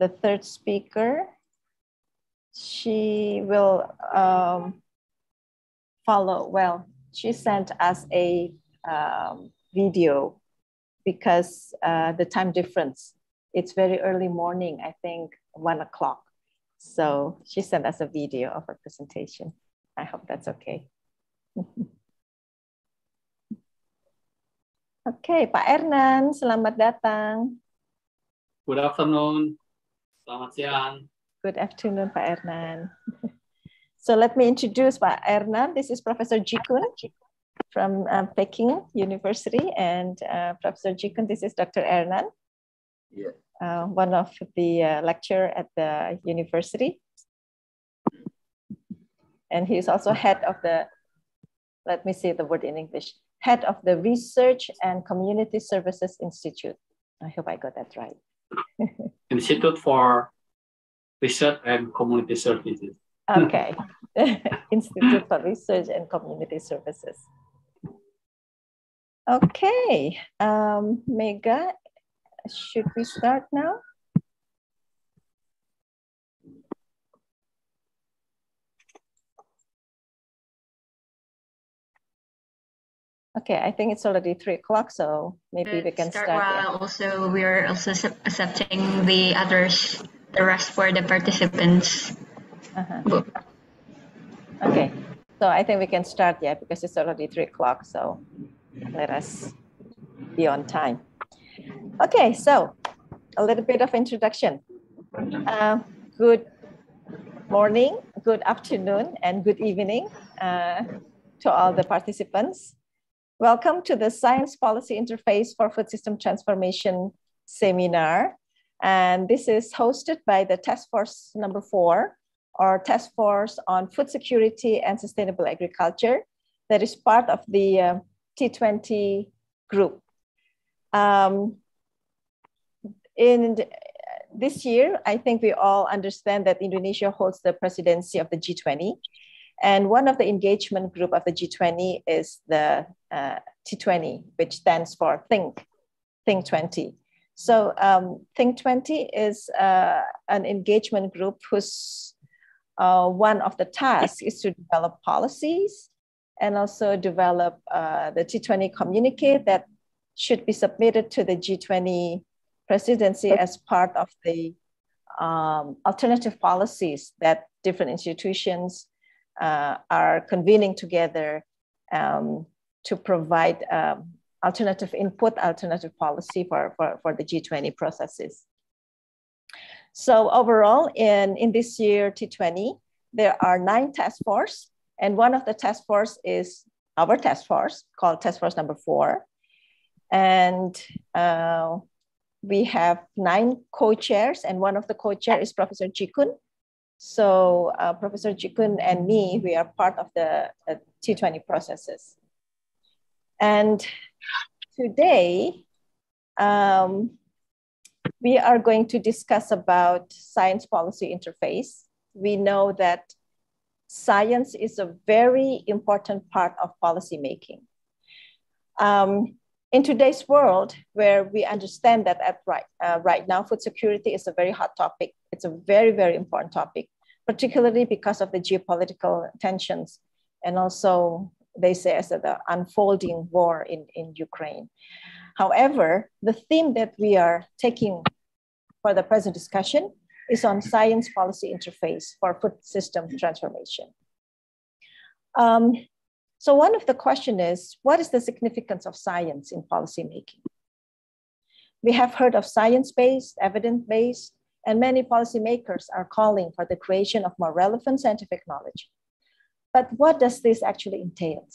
the third speaker, she will follow. Well, she sent us a video because the time difference. It's very early morning, I think 1 o'clock. So she sent us a video of her presentation. I hope that's okay. Okay, Pak Ernan, selamat datang. Good afternoon. Selamat siang. Good afternoon, Pak Ernan. So let me introduce Pak Ernan. This is Professor Ji Kun from Peking University, and Professor Ji Kun, this is Dr. Ernan, one of the lecturer at the university. And he is also head of the, let me say the word in English, head of the Research and Community Services Institute. I hope I got that right. Institute for Research and Community Services. Okay. Institute for Research and Community Services. Okay. Mega, should we start now? Okay, I think it's already 3 o'clock, so maybe we can start. While also we are also accepting the others, the rest for the participants. Okay, so I think we can start, yeah, because it's already 3 o'clock, so let us be on time. Okay, so a little bit of introduction. Good morning, good afternoon, and good evening to all the participants. Welcome to the Science Policy Interface for Food System Transformation seminar. And this is hosted by the Task Force number 4, or Task Force on Food Security and Sustainable Agriculture, that is part of the T20 group. In this year, I think we all understand that Indonesia holds the presidency of the G20. And one of the engagement group of the G20 is the T20, which stands for Think 20. So Think 20 is an engagement group whose one of the tasks is to develop policies and also develop the T20 communique that should be submitted to the G20 presidency as part of the alternative policies that different institutions are convening together to provide alternative input, alternative policy for the G20 processes. So overall, in this year T20, there are 9 task force, and one of the task force is our task force called Task Force number 4. And we have 9 co-chairs, and one of the co-chair is Professor Ji Kun. So Professor Ji Kun and me, we are part of the T20 processes. And today, we are going to discuss about science policy interface. We know that science is a very important part of policy making. In today's world, where we understand that right now, food security is a very hot topic. It's a very, very important topic, particularly because of the geopolitical tensions. And also, they say as the unfolding war in Ukraine. However, the theme that we are taking for the present discussion is on science policy interface for food system transformation. So one of the questions is, what is the significance of science in policymaking? We have heard of science-based, evidence-based, and many policymakers are calling for the creation of more relevant scientific knowledge. But what does this actually entail?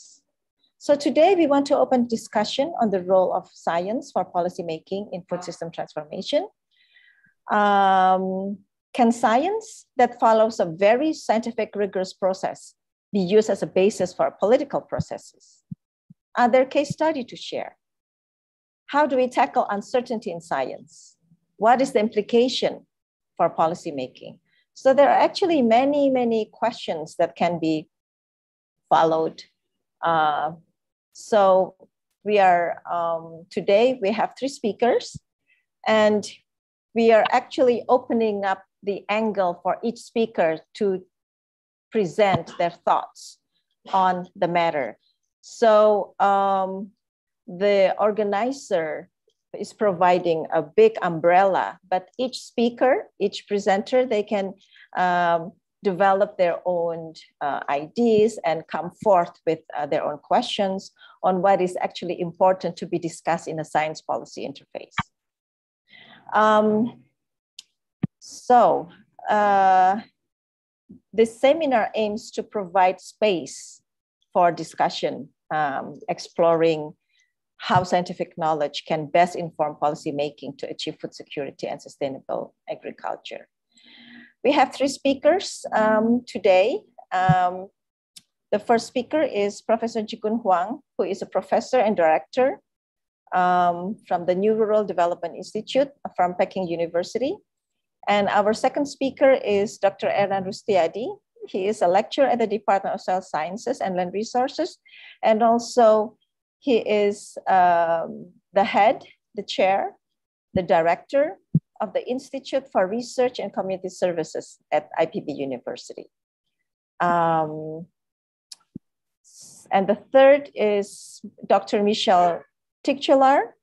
So today we want to open discussion on the role of science for policymaking in food system transformation. Can science that follows a very scientific, rigorous process be used as a basis for political processes? Are there case studies to share? How do we tackle uncertainty in science? What is the implication for policymaking? So there are actually many, many questions that can be followed. So we are, today we have 3 speakers, and we are actually opening up the angle for each speaker to present their thoughts on the matter. So the organizer is providing a big umbrella, but each speaker, each presenter, they can develop their own ideas and come forth with their own questions on what is actually important to be discussed in a science policy interface. This seminar aims to provide space for discussion, exploring how scientific knowledge can best inform policymaking to achieve food security and sustainable agriculture. We have 3 speakers today. The first speaker is Professor Ji Kun Huang, who is a professor and director from the New Rural Development Institute from Peking University. And our second speaker is Dr. Ernan Rustiadi. He is a lecturer at the Department of Soil Sciences and Land Resources. And also he is the head, the chair, the director of the Institute for Research and Community Services at IPB University. And the third is Dr. Michelle Tigular,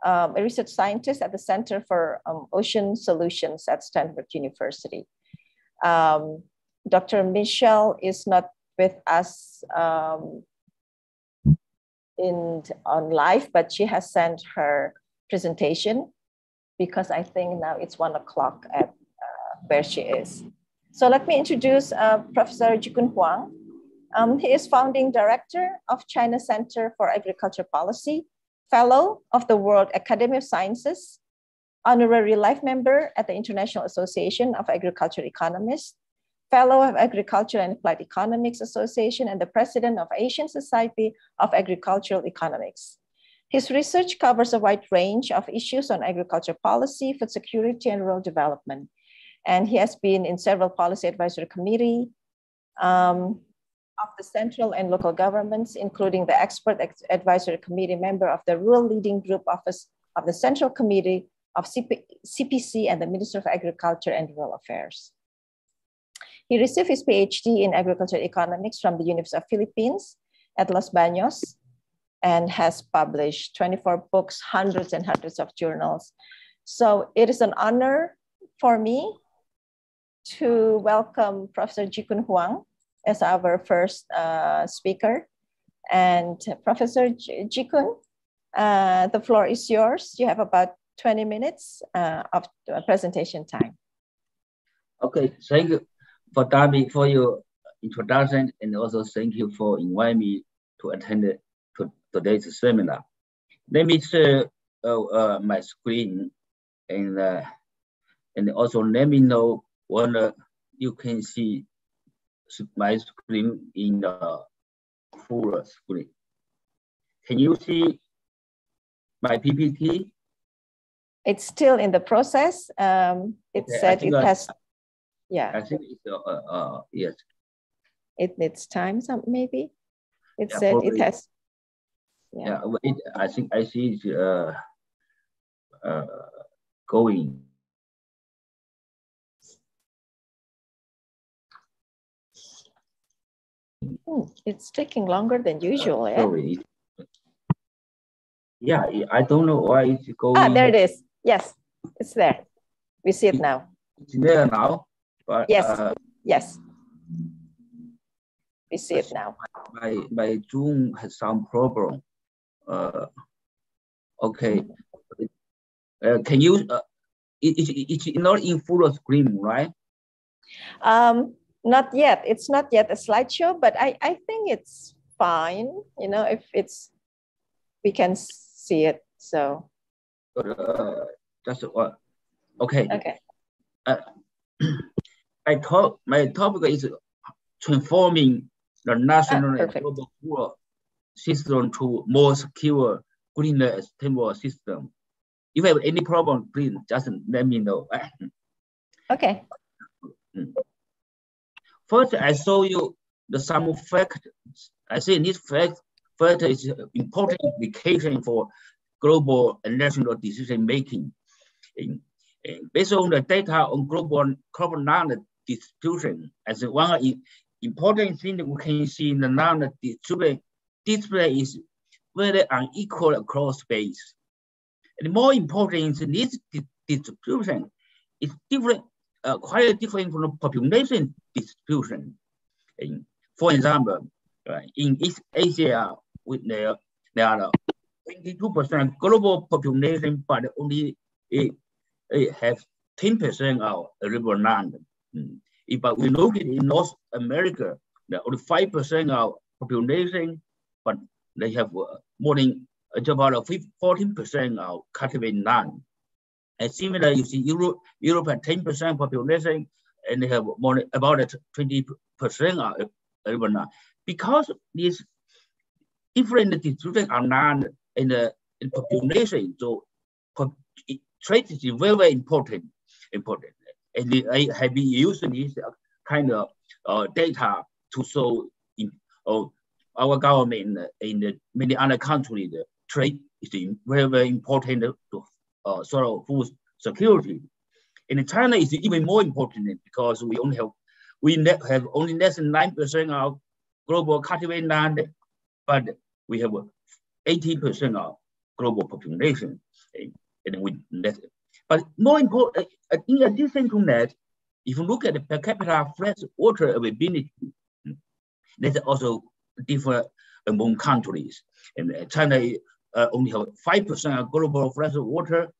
a research scientist at the Center for Ocean Solutions at Stanford University. Dr. Michelle is not with us on live, but she has sent her presentation because I think now it's 1 o'clock at where she is. So let me introduce Professor Ji Kun Huang. He is founding director of China Center for Agriculture Policy, fellow of the World Academy of Sciences, honorary life member at the International Association of Agricultural Economists, fellow of Agriculture and Applied Economics Association, and the president of Asian Society of Agricultural Economics. His research covers a wide range of issues on agriculture policy, food security, and rural development. And he has been in several policy advisory committees of the central and local governments, including the expert advisory committee member of the Rural Leading Group Office of the Central Committee of CPC and the Minister of Agriculture and Rural Affairs. He received his PhD in agricultural economics from the University of Philippines at Los Baños and has published 24 books, hundreds and hundreds of journals. So it is an honor for me to welcome Professor Ji Kun Huang as our first speaker. And Professor Ji Kun, the floor is yours. You have about 20 minutes of presentation time. Okay, thank you for Darby for your introduction, and also thank you for inviting me to attend today's seminar. Let me share my screen, and also let me know when you can see my screen in the full screen. Can you see my PPT? It's still in the process. It okay, said it has, yeah. I think it's, yes. It needs time, maybe. It yeah, said probably. It has, yeah. I think I see it going. It's taking longer than usual. Sorry. Yeah, I don't know why it's going. Ah, there it is. Yes, it's there. We see it now. It's there now. But, yes, yes. We see it now. My Zoom has some problem. Okay. Can you? It's not in full screen, right? Not yet. It's not yet a slideshow, but I think it's fine. You know, if it's, we can see it. So. Just okay. Okay. My topic is transforming the national and global food system to more secure, greener, sustainable system. If you have any problem, please just let me know. Okay. First, I show you some facts. I say this fact is important implication for global and national decision making. Based on the data on global land distribution, as one important thing that we can see in the land distribution display is very unequal across space. And more important is this distribution is different, quite different from the population distribution. For example, in East Asia, there are 22% global population, but only have 10% of urban land. But we look at in North America, there are only 5% of population, but they have more than about 14% of cultivated land. And similar, you see Europe has 10% population, and they have more about 20% of urban land. Because these different distribution of land in population, so trade is very, very important. And I have been using this kind of data to show our government in many other countries, the trade is very, very important to sort of food security. In China, it's even more important because we have only less than 9% of global cultivated land, but we have 80% of global population. But more important, in addition to that, if you look at the per capita fresh water availability, that's also different among countries. And China only have 5% of global fresh water,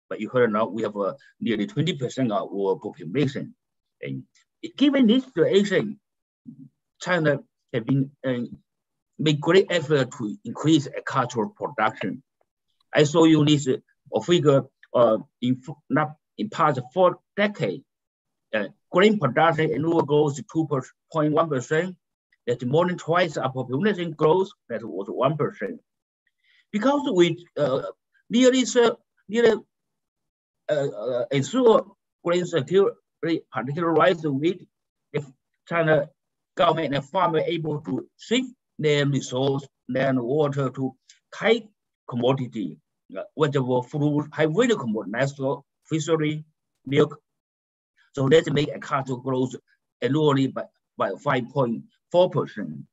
but you heard now we have nearly 20% of our population. And given this situation, China has been made great effort to increase agricultural production. I show you this figure in past 4 decades. Grain production annual growth 2.1%. That's more than twice our population growth. That was 1%. Because we nearly ensure grain security, particularly rice and wheat, if China government and farmer able to shift their resource, land, water to high commodity, vegetable, fruit, high value commodity, natural, fishery, milk. So let's make agricultural growth annually by 5.4%.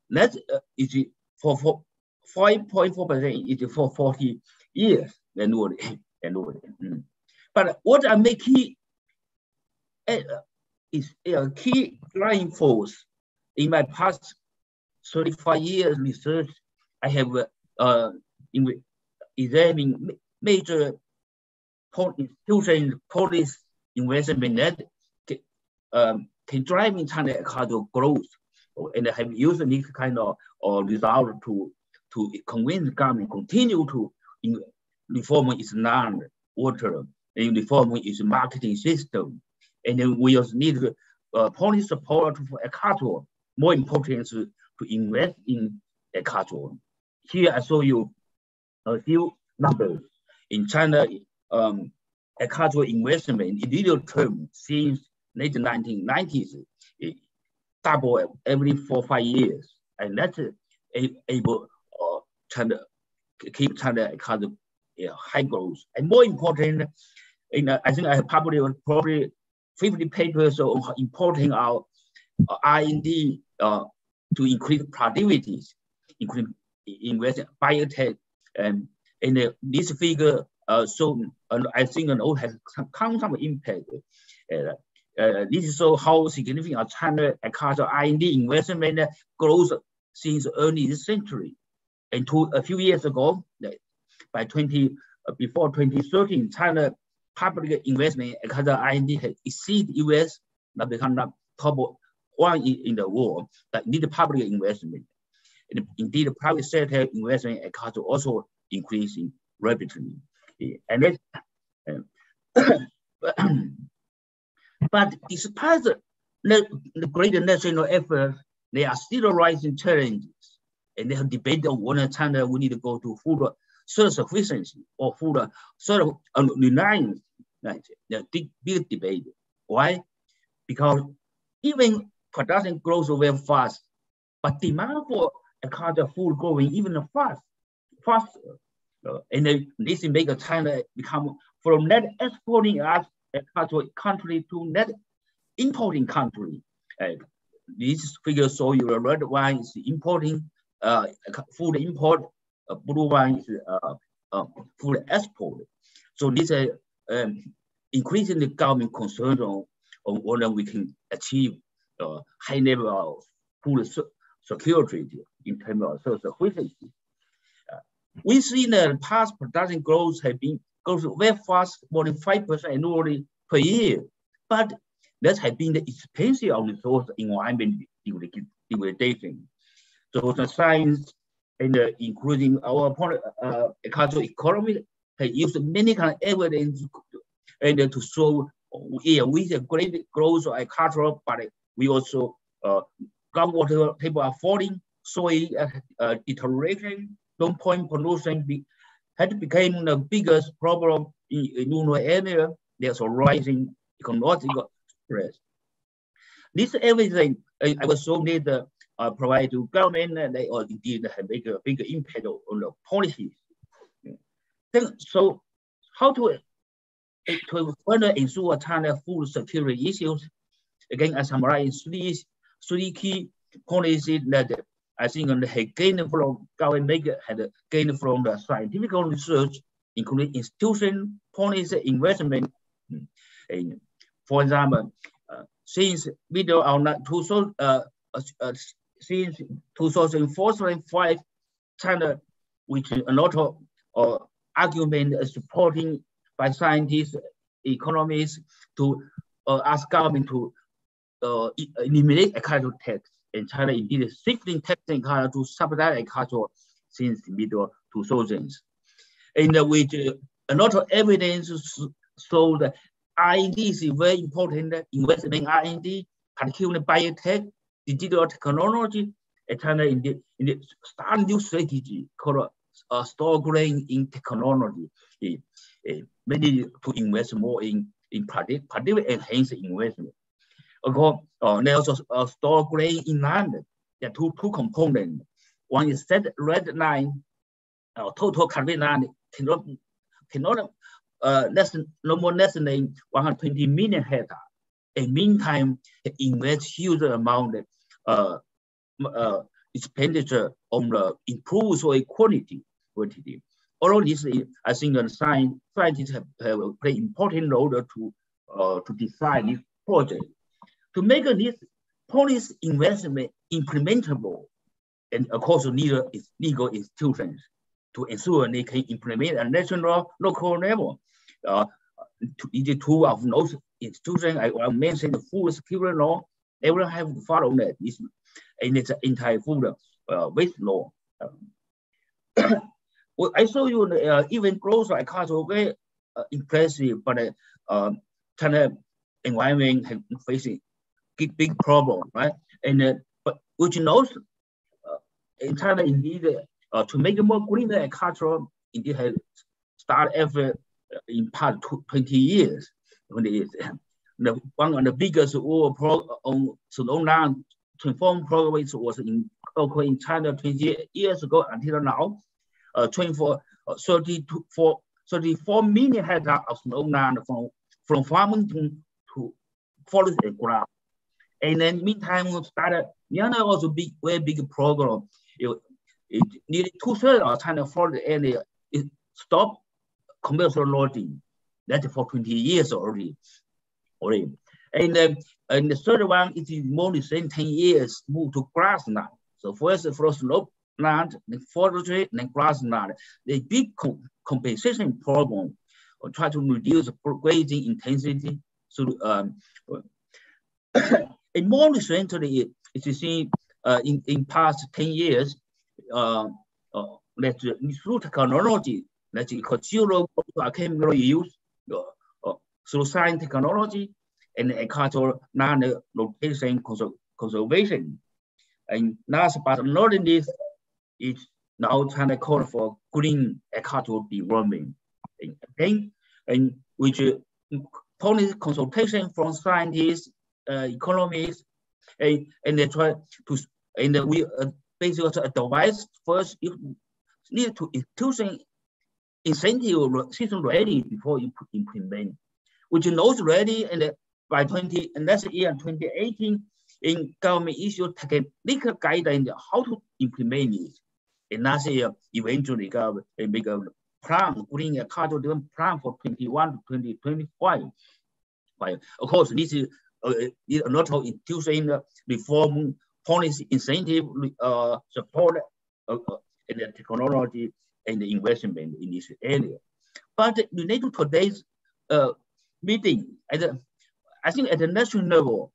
That is for 5.4% is for 40 years annually. But what I make key is a key driving force. In my past 35 years research, I have examined major institutions, policy investment that can drive in China agricultural growth, and I have used this kind of result to convince the government continue to reform its land, water, and reform its marketing system. And then we also need policy support for agriculture. More important to invest in agriculture. Here I show you a few numbers. In China, agricultural investment in real terms since late 1990s, double every 4 or 5 years, and that's able China keep China agriculture high growth. And more important, I think I have published probably 50 papers on importing our R&D to increase productivity, increase investment, biotech, and this figure so I think it has some impact. This is so how significant China agricultural R&D investment growth since early this century. And a few years ago, before 2013, China public investment in agricultural R&D has exceeded US, that become the top 1 in the world, that need public investment. And indeed, the private sector investment in agriculture also increasing rapidly. And but despite the great national effort, there are still rising challenges. And they have debated on whether China we need to go to food self-sufficiency or food self-reliance. The big debate. Why? Because even production grows very fast, but demand for agricultural food growing even faster. And this make China become from net exporting agricultural country to net importing country. This figure show you the red one is importing food import, blue one is food export. So this is increasing the government concern on whether we can achieve high level of food security in terms of self-sufficiency. We see the past production growth has been goes very fast, more than 5% annually per year, but that has been the expensive of resource environment degradation. So the science and including our agricultural economy has used many kind of evidence and to show with a great growth of agriculture, but we also groundwater table are falling, soil deterioration, long point pollution had become the biggest problem in rural area. There's a rising ecological stress. This everything I was so need to provide to government, and they indeed have make a big impact on the policies. Then, so how to further ensure China food security issues? Again, I summarize three key policies that I think had gained from government, had gained from the scientific research, including institution, policy, investment. And for example, since middle of since 2004-2005, China, which a lot of argument is supporting by scientists, economists to ask government to eliminate agricultural tax. And China indeed shifting taxing to subsidize agriculture since the middle 2000s. And with a lot of evidence show that R&D is very important, investment in R&D, particularly biotech, digital technology. And China indeed start new strategy called store grain in technology. Many to invest more in particularly enhance investment. They also store grain in land. There are two components. One is set red line, total country land cannot no more less than 120 million hectares. In meantime, invest huge amount expenditure on the improved soil quality. All of this, I think, the scientists have played important role to design this project. To make this policy investment implementable, and of course, legal institutions to ensure they can implement at national, local level. The two of those institutions, I mentioned the food security law, everyone have to follow that. And it's an anti-food waste law. Well, I show you even growth agriculture very impressive, but China environment has facing big problem, right? And but which knows in China indeed to make it more green agriculture indeed has started effort in past 20 years. One of the biggest land transform programs was in China 20 years ago until now. 34 million hectares of land from farming to forest and grass. And then meantime, we started Myanmar also very big program. Nearly 2/3 of China forest area is stopped commercial logging. That's for 20 years already. And the third one is more than 10 years moved to grassland. So first slope land, then forestry, then grassland. The big compensation problem or try to reduce grazing intensity. So and more recently, as you see in past 10 years, that through technology, that's called zero chemical use, through science technology and agricultural land location conservation. And last but not least, is now China call for green agricultural development. And which policy consultation from scientists, economists, and they try to, and we basically advise first you need to institution incentive system ready before you implement, which knows ready, and by next year, 2018, in government issue technical guidance how to implement it. And last year, eventually, they make a plan, putting a cultural development plan for 21 to 2025. Of course, this is a lot of institution reform, policy incentive, support, and the technology and the investment in this area. But related to today's meeting, I think at the national level,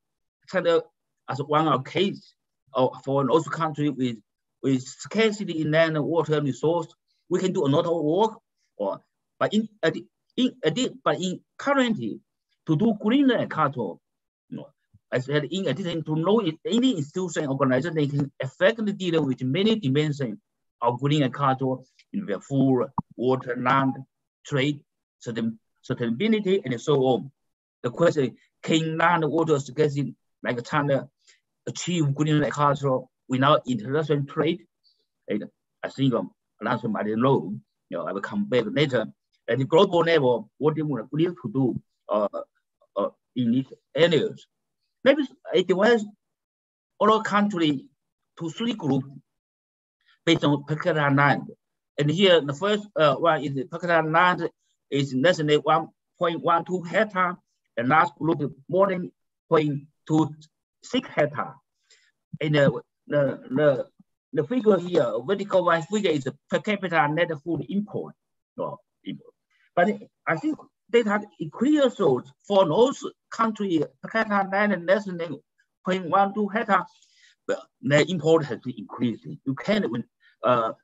China as one of case for those countries with scarcity in land and water resource, we can do a lot of work. But currently, to do green agriculture, I said, in addition to know any institution organization, they can effectively deal with many dimensions of green agriculture in the food, water, land, trade, sustainability, and so on. The question, can land, water, scarcity like China achieve green agriculture without international trade? And I think answer might be no. I will come back later. At the global level, what do we need to do in these areas? Maybe it divides all countries to 3 groups based on per capita land. And here, the first one is the per capita land is less than 1.12 hectare, and last group more than 0.26 hectare. And the figure here, vertical line figure, is the per capita net food import. But I think data clear shows for those countries per capita land less than 0.12 hectare, the import has been increasing. You can't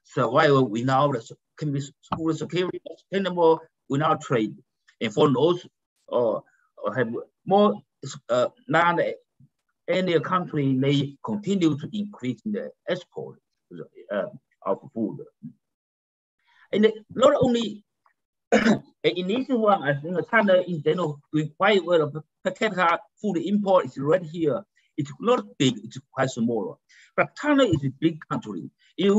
survive without food security, sustainable without trade. And for those have more land area country, they continue to increase the export of food. And not only in this one, I think China in general doing quite well. Per capita food import is right here. It's not big, it's quite small. But China is a big country. If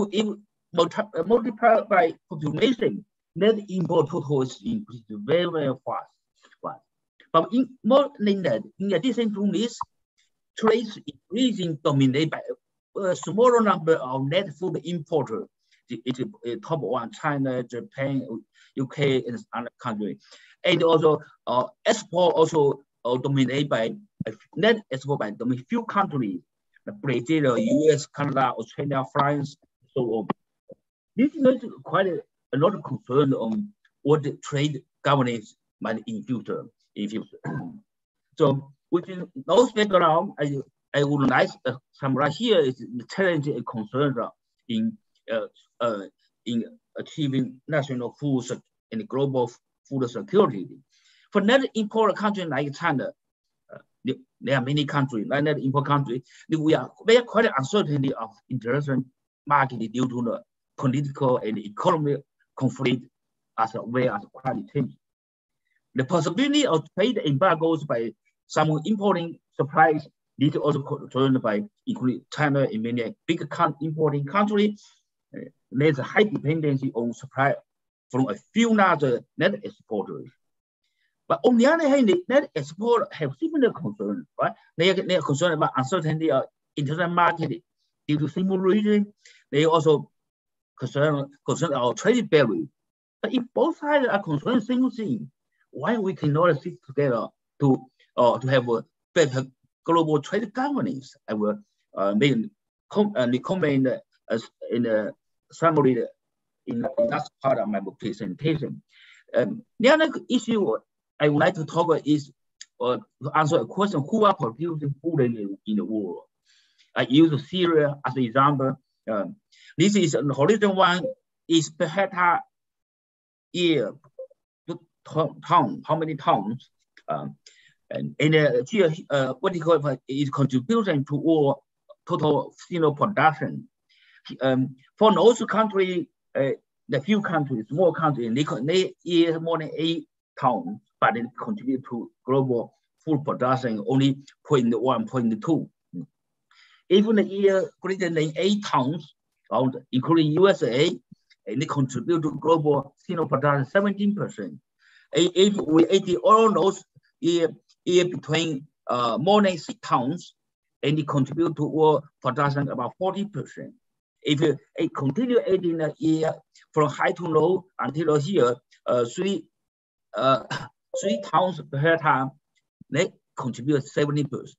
multiplied by population, net import total is increased very, very fast. But more than that, in addition to this, trade is increasing dominated by a smaller number of net food importers. It's top one: China, Japan, UK, and other countries. And also export also dominated by net export by few countries, like Brazil, US, Canada, Australia, France, so on. This is quite a lot of concern on what the trade governance might in future. So within those background, I would like to summarize here is the challenge and concern in achieving national food and global food security. For net import countries like China, there are many countries, like net import countries, we are quite uncertainty of international market due to the political and economic conflict as well as quality. The possibility of trade embargoes by some importing supplies is also concerned by including China and many big importing countries. There's a high dependency on supply from a few larger net exporters. But on the other hand, the net exporters have similar concerns, right? They are concerned about uncertainty of international market due to single region. They also concerned about trade barriers. But if both sides are concerned same thing, why we cannot sit together to have a better global trade governance? I will recommend as in a summary in the last part of my presentation. The other issue I would like to talk about is to answer a question: who are producing food in the world? I use Syria as an example. This is the horizon one is per hectare year ton, how many tons? And here, what you call is contribution to all total production. For those countries, the few countries, small countries, they eat more than 8 tons, but they contribute to global food production only 0.1, 0.2. Even the year greater than 8 tons, including USA, and they contribute to global steel production 17%. If we ate all those year between more than 6 tons, and it contribute to world production about 40%. If it continue eating a year from high to low until here, 3 tons per time, they contribute 70%.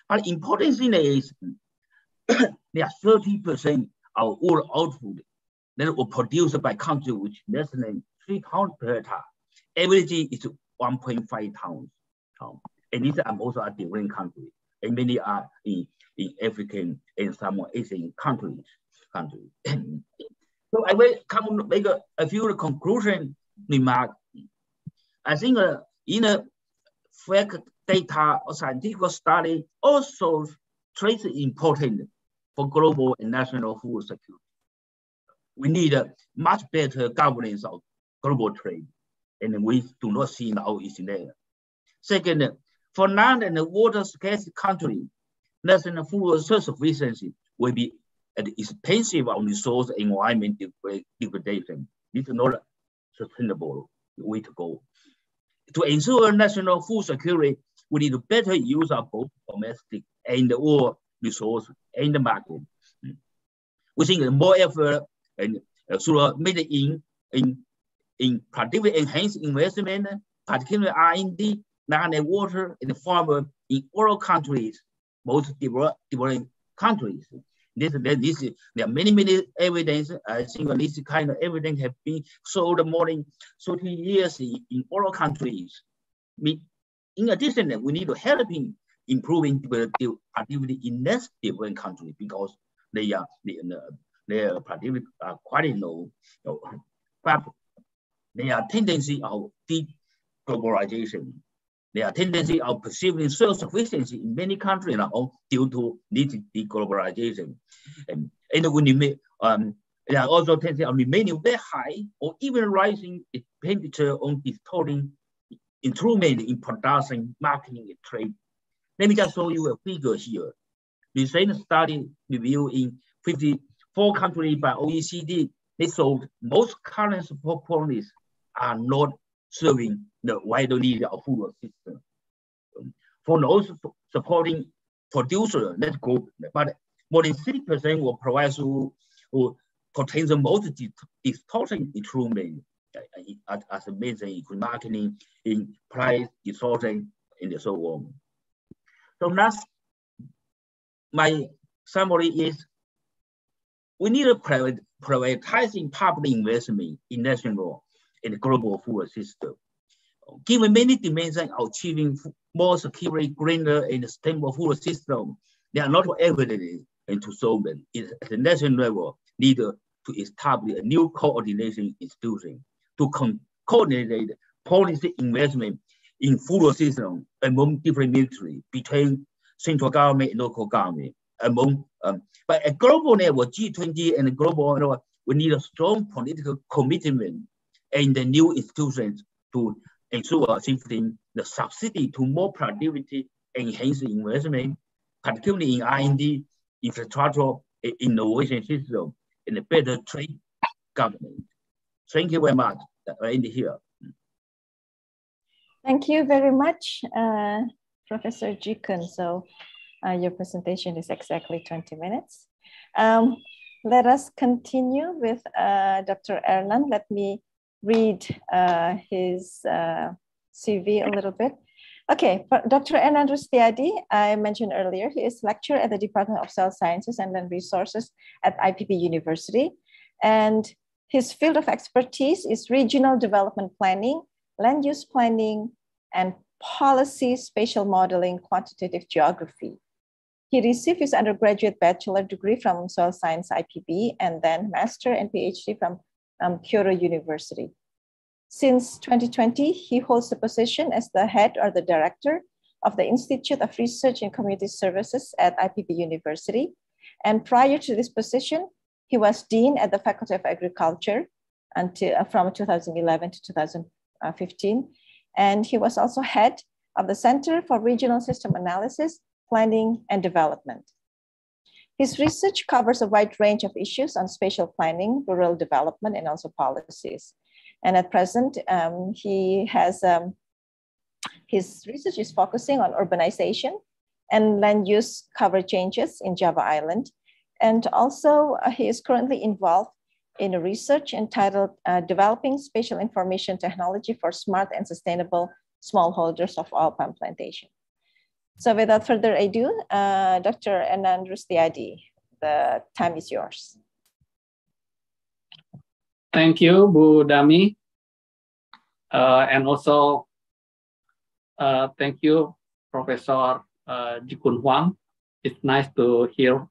But important thing is there are 30% of all output that were produced by country which less than 3 tons per ton. Average is 1.5 tons. And these are most are different countries, and many are in African and some Asian countries. So I will come make a few conclusion remarks. I think in a fact data or scientific study also trade is important for global and national food security. We need a much better governance of global trade, and we do not see now is there. Second, for land and water scarce country, national food self-sufficiency will be expensive on resource environment degradation. This is not a sustainable way to go. To ensure national food security, we need to better use of both domestic and all resources and the market. We think more effort and should made in productivity enhanced investment, particularly R&D, land and water, and farmer in all countries, most developing countries. There are many evidence. I think this kind of evidence have been sold more than 30 years in all countries. In addition, we need to help in improving productivity in less developing countries because their productivity are quite low. But there are tendency of de-globalization. There are tendency of perceiving self-sufficiency in many countries now due to this deglobalization. And when there are also tendency of remaining very high or even rising expenditure on distorting improvement in production, marketing, and trade. Let me just show you a figure here. Recent study review in 54 countries by OECD, they showed most current support policies are not serving the wider need of food system. For those supporting producers, that's good, but more than 60% will provide who contain the most distorting improvement, as mentioned in marketing, in price distortion, and so on. So that's my summary is we need to prioritizing public investment in national and global food system. Given many dimensions of achieving more secure, greener, and stable food system, there are not evidence to solve them. At the national level, need to establish a new coordination institution to coordinate policy investment in food system among different ministries between central government and local government. But at global level, G20 and global level, we need a strong political commitment and the new institutions to ensure shifting the subsidy to more productivity, enhance end, particularly in R&D, infrastructure, innovation system, and a better trade government. Thank you very much. I end here. Thank you very much, Professor Ji Kun. So your presentation is exactly 20 minutes. Let us continue with Dr. Ernan. Let me read his CV a little bit. Okay, Dr. Ernan Rustiadi, I mentioned earlier, he is lecturer at the Department of Cell Sciences and Land Resources at IPB University. And his field of expertise is regional development planning, land use planning, and policy spatial modeling, quantitative geography. He received his undergraduate bachelor degree from Soil Science IPB and then master and PhD from Kyoto University. Since 2020, he holds the position as the head or the director of the Institute of Research and Community Services at IPB University. And prior to this position, he was dean at the Faculty of Agriculture until from 2011 to 2015. And he was also head of the Center for Regional System Analysis, Planning and Development. His research covers a wide range of issues on spatial planning, rural development, and also policies. And at present, he has his research is focusing on urbanization and land use cover changes in Java Island. And also he is currently involved in a research entitled Developing Spatial Information Technology for Smart and Sustainable Smallholders of Oil Palm Plantation. So without further ado, Dr. Anand Rustiadi, the time is yours. Thank you, Bu Dami. And also, thank you, Professor Ji Kun Huang. It's nice to hear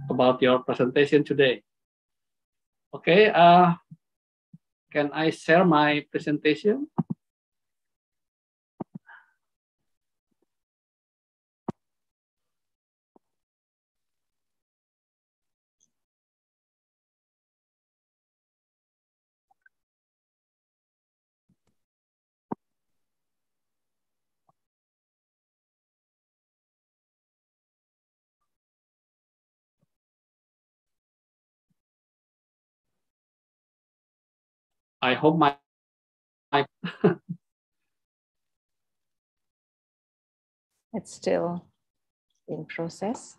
about your presentation today. Okay, can I share my presentation? I hope my It's still in process.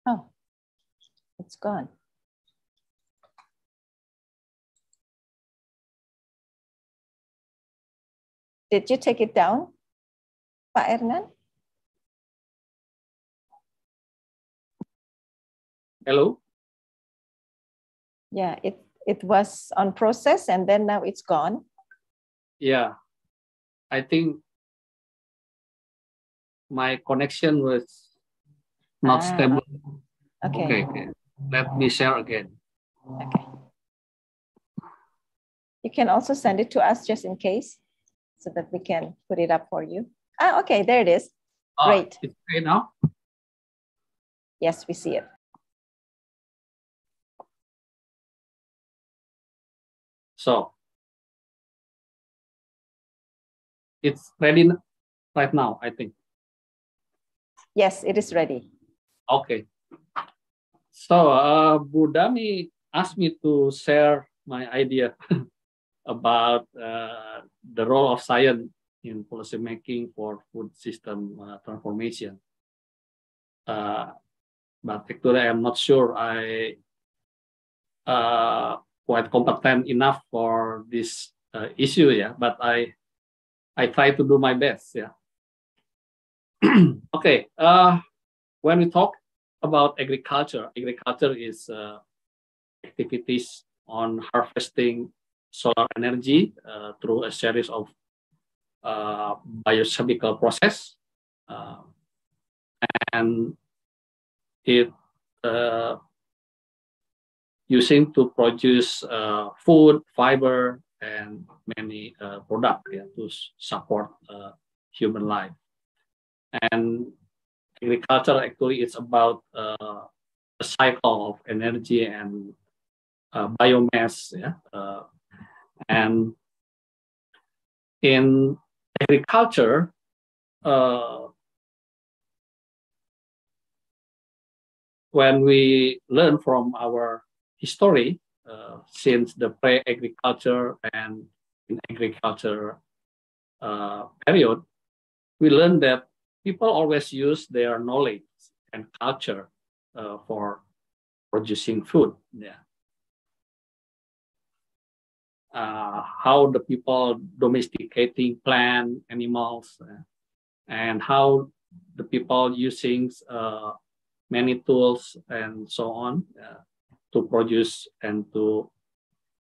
Oh, it's gone. Did you take it down, Pak Ernan? Hello? Yeah, it was on process and then now it's gone. Yeah, I think my connection was not stable. Okay. Okay. Let me share again. Okay. You can also send it to us just in case so that we can put it up for you. Ah, okay, there it is. Great. It's okay now? Yes, we see it. So it's ready right now, I think. Yes, it is ready. Okay. So Bu Dami asked me to share my idea about the role of science in policymaking for food system transformation. But actually, I'm not sure I quite competent enough for this issue. Yeah, but I try to do my best. Yeah. Okay. When we talk about agriculture, agriculture is activities on harvesting solar energy through a series of biochemical process, and it using to produce food, fiber, and many products to support human life. And agriculture actually is about a cycle of energy and biomass. Yeah? And in agriculture, when we learn from our history, since the pre-agriculture and in agriculture period, we learn that people always use their knowledge and culture for producing food. Yeah. How the people domesticating plant, animals, and how the people using many tools and so on to produce and to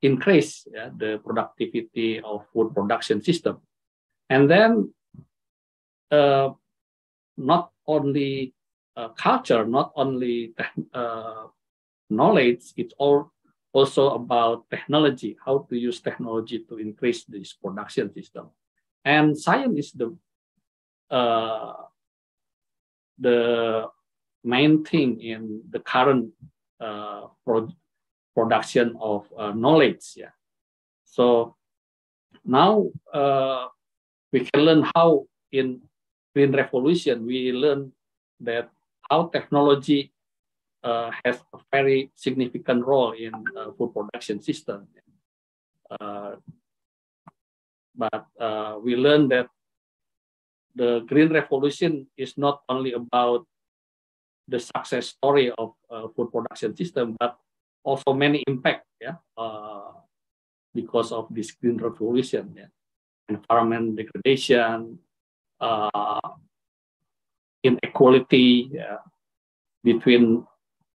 increase the productivity of food production system. And then not only culture, not only knowledge, it's also about technology, how to use technology to increase this production system. And science is the main thing in the current production of knowledge. Yeah. So now we can learn how in Green Revolution, we learn that how technology has a very significant role in food production system. But we learned that the Green Revolution is not only about the success story of food production system, but also many impact, because of this Green Revolution, environment degradation, inequality between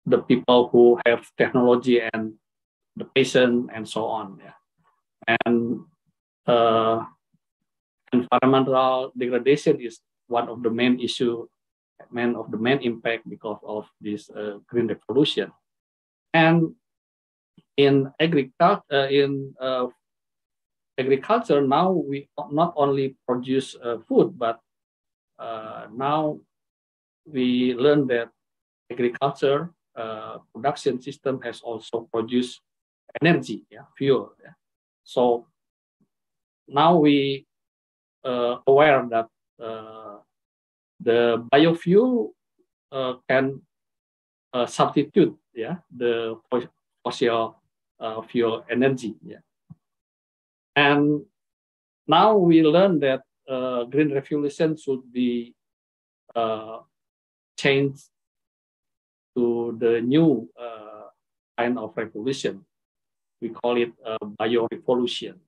the people who have technology and the patient, and so on. And environmental degradation is one of the main issue, main impact because of this Green Revolution. And in agriculture, now we not only produce food, but now we learn that agriculture production system has also produced energy, fuel. So now we aware that the biofuel can substitute the fossil fuel energy. And now we learn that Green Revolution should be changed to the new kind of revolution. We call it bio-revolution.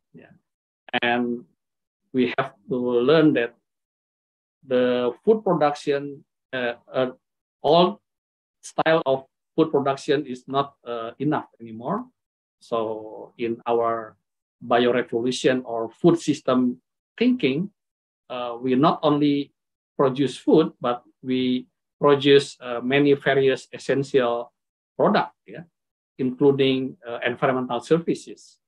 And we have to learn that the food production, all style of food production is not enough anymore. So in our bio-revolution or food system thinking, we not only produce food, but we produce many various essential products, including environmental services.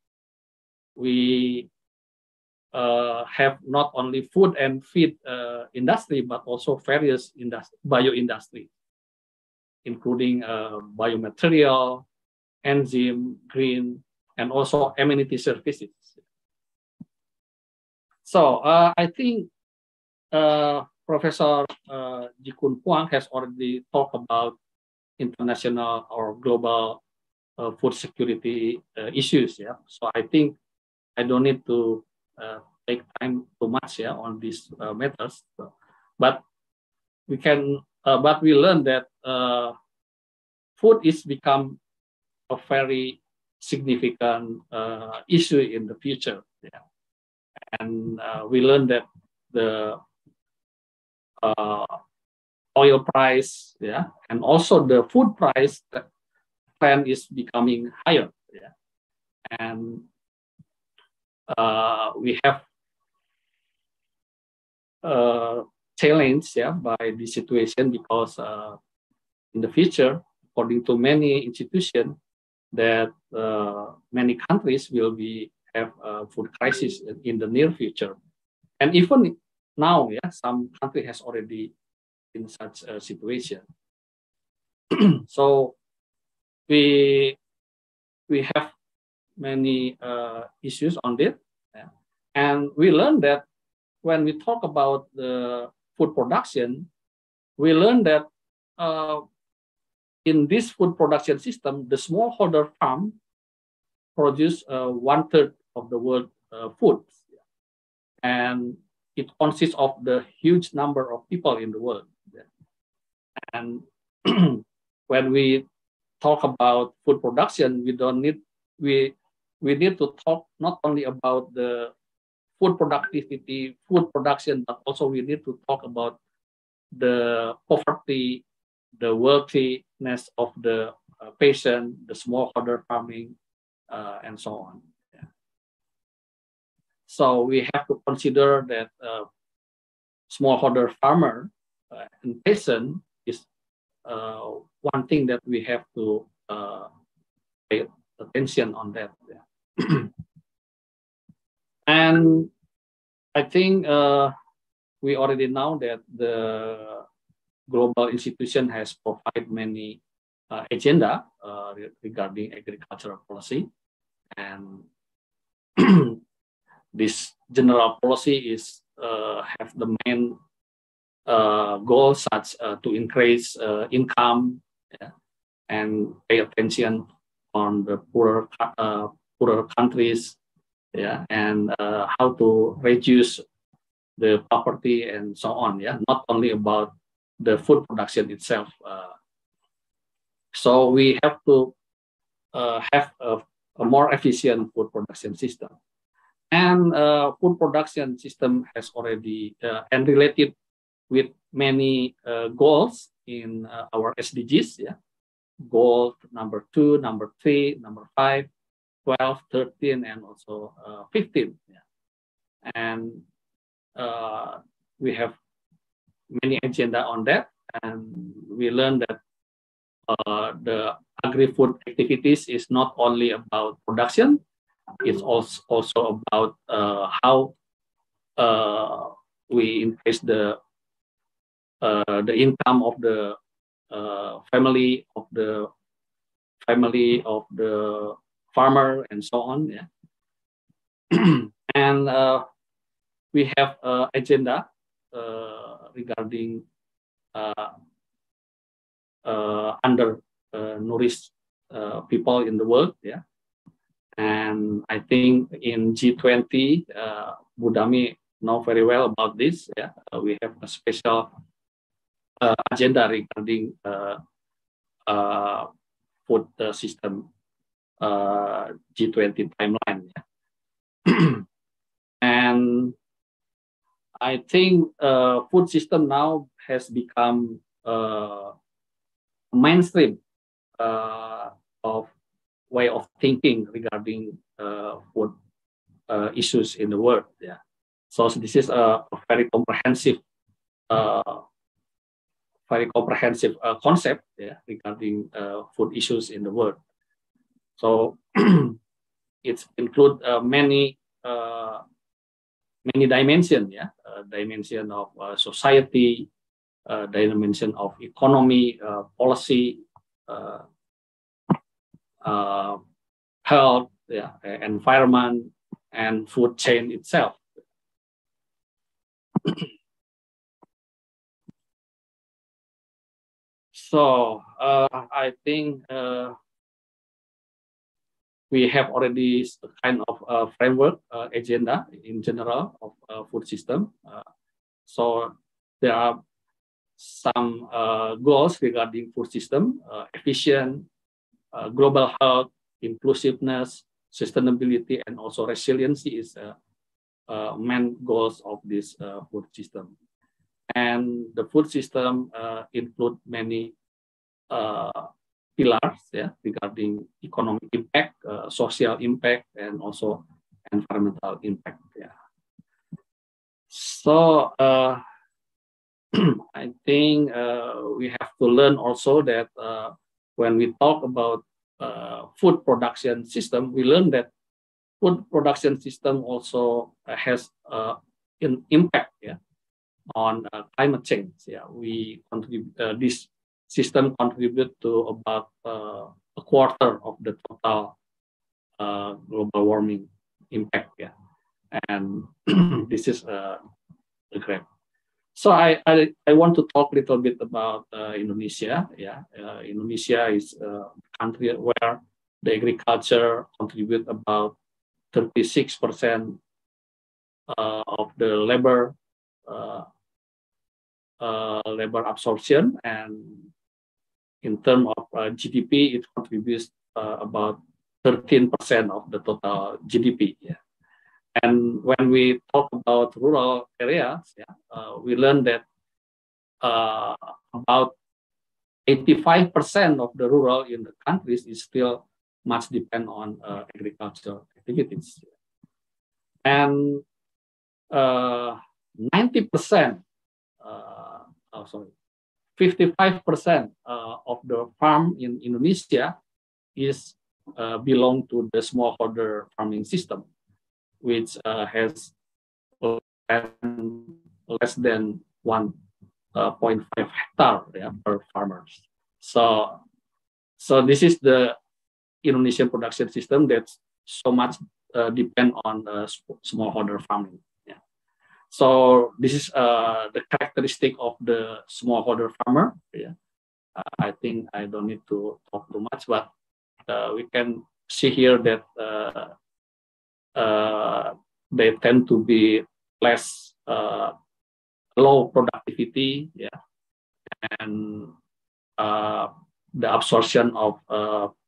We have not only food and feed industry, but also various bio-industry, including biomaterial, enzyme, green, and also amenity services. So I think Professor Ji Kun Huang has already talked about international or global food security issues. So I think I don't need to take time too much on these matters. But we can, but we learned that food is become a very significant issue in the future. And we learned that the oil price, and also the food price trend is becoming higher. And we have challenged by the situation because in the future, according to many institutions, that many countries will have food crisis in the near future. And even now, some country has already in such a situation. So we have many issues on it, and we learned that when we talk about the food production, we learned that in this food production system, the smallholder farm produce 1/3 of the world food, and it consists of the huge number of people in the world. And when we talk about food production, we need to talk not only about the food productivity, food production, but also we need to talk about the poverty, the wealthiness of the patient, the smallholder farming, and so on. So we have to consider that smallholder farmer and peasant is one thing that we have to pay attention on that. And I think we already know that the global institution has provided many agenda regarding agricultural policy, and this general policy is have the main goals such to increase income, yeah, and pay attention on the poorer countries, yeah, and how to reduce the poverty and so on, yeah, not only about the food production itself. So we have to have a more efficient food production system. And food production system has already and related with many goals in our SDGs, yeah. Goal number 2, number 3, number 5, 12, 13, and also 15. Yeah. And we have many agenda on that, and we learned that the agri-food activities is not only about production, it's also about how we increase the income of the family of the farmer and so on. Yeah. And we have agenda regarding undernourished people in the world. Yeah. And I think in G20, Budami know very well about this. Yeah. We have a special agenda regarding food system G20 timeline. Yeah. And I think food system now has become mainstream of way of thinking regarding food issues in the world. Yeah. So this is a very comprehensive concept, yeah, regarding food issues in the world. So it includes many dimensions, yeah, dimension of society, dimension of economy, policy, health, yeah, environment, and food chain itself. So I think we have already a kind of framework agenda in general of food system. So there are some goals regarding food system: efficient, global health, inclusiveness, sustainability, and also resiliency is main goals of this food system. And the food system include many pillars, yeah, regarding economic impact, social impact, and also environmental impact. Yeah. So I think we have to learn also that when we talk about food production system, we learn that food production system also has an impact, yeah, on climate change. Yeah, we contribute. This system contribute to about a quarter of the total global warming impact. Yeah, and this is a graph. So I want to talk a little bit about Indonesia. Yeah, Indonesia is a country where the agriculture contribute about 36% of the labor absorption, and in terms of GDP, it contributes about 13% of the total GDP. Yeah. And when we talk about rural areas, yeah, we learn that about 85% of the rural in the countries is still much depend on agricultural activities. And 90%, 55% of the farm in Indonesia is belong to the smallholder farming system, which has less than 1.5 hectare, yeah, per farmers. So this is the Indonesian production system that's so much depend on smallholder farming. Yeah. So this is the characteristic of the smallholder farmer. Yeah. I think I don't need to talk too much, but we can see here that they tend to be less low productivity, yeah, and the absorption of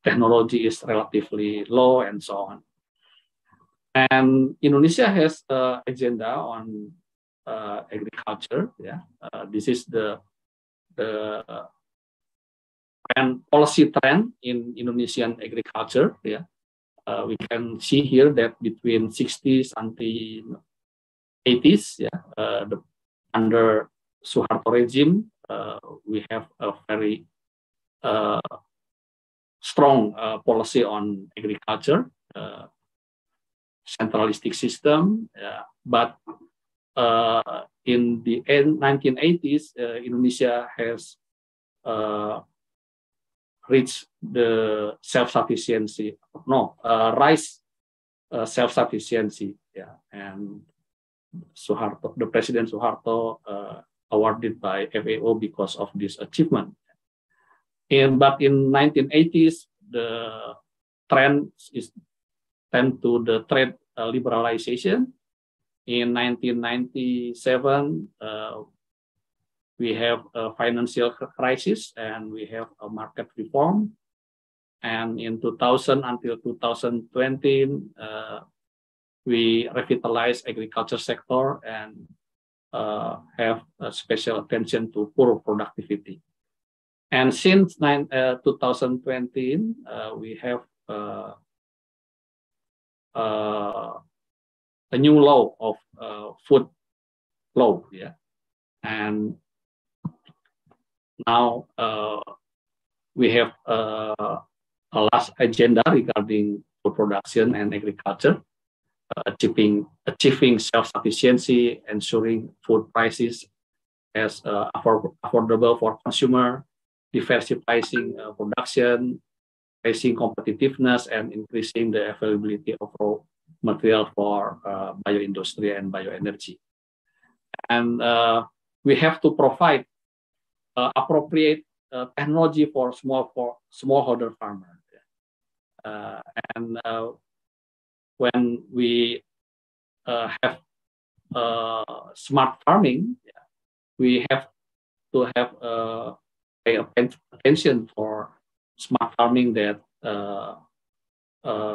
technology is relatively low, and so on. And Indonesia has an agenda on agriculture. Yeah, this is the policy trend in Indonesian agriculture. Yeah, we can see here that between 60s until 80s, yeah, under Suharto regime, we have a very strong policy on agriculture, centralistic system, but in the 1980s, Indonesia has reached the self-sufficiency, rice self-sufficiency, yeah, and Suharto, the President Suharto, awarded by FAO because of this achievement. But in 1980s, the trend is tend to the trade liberalization. In 1997, we have a financial crisis and we have a market reform. And in 2000 until 2020, we revitalize agriculture sector and have a special attention to poor productivity. And since 2020, we have a new law of food law, yeah, and now we have a last agenda regarding food production and agriculture, achieving self-sufficiency, ensuring food prices as affordable for consumer, diversifying production, raising competitiveness, and increasing the availability of raw material for bioindustry and bioenergy. And we have to provide appropriate technology for smallholder farmers. And when we have smart farming, we have to have pay attention for smart farming that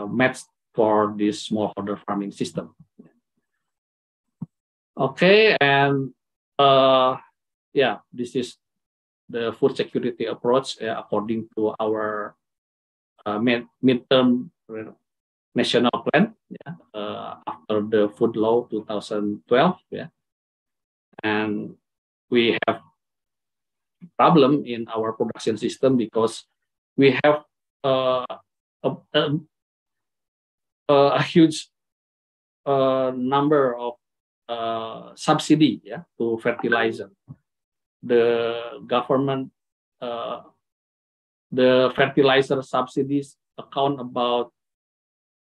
match for this smallholder farming system. Okay, and yeah, this is the food security approach according to our midterm national plan, yeah, after the food law 2012, yeah, and we have problem in our production system because we have a huge number of subsidy, yeah, to fertilizer. The government, the fertilizer subsidies account about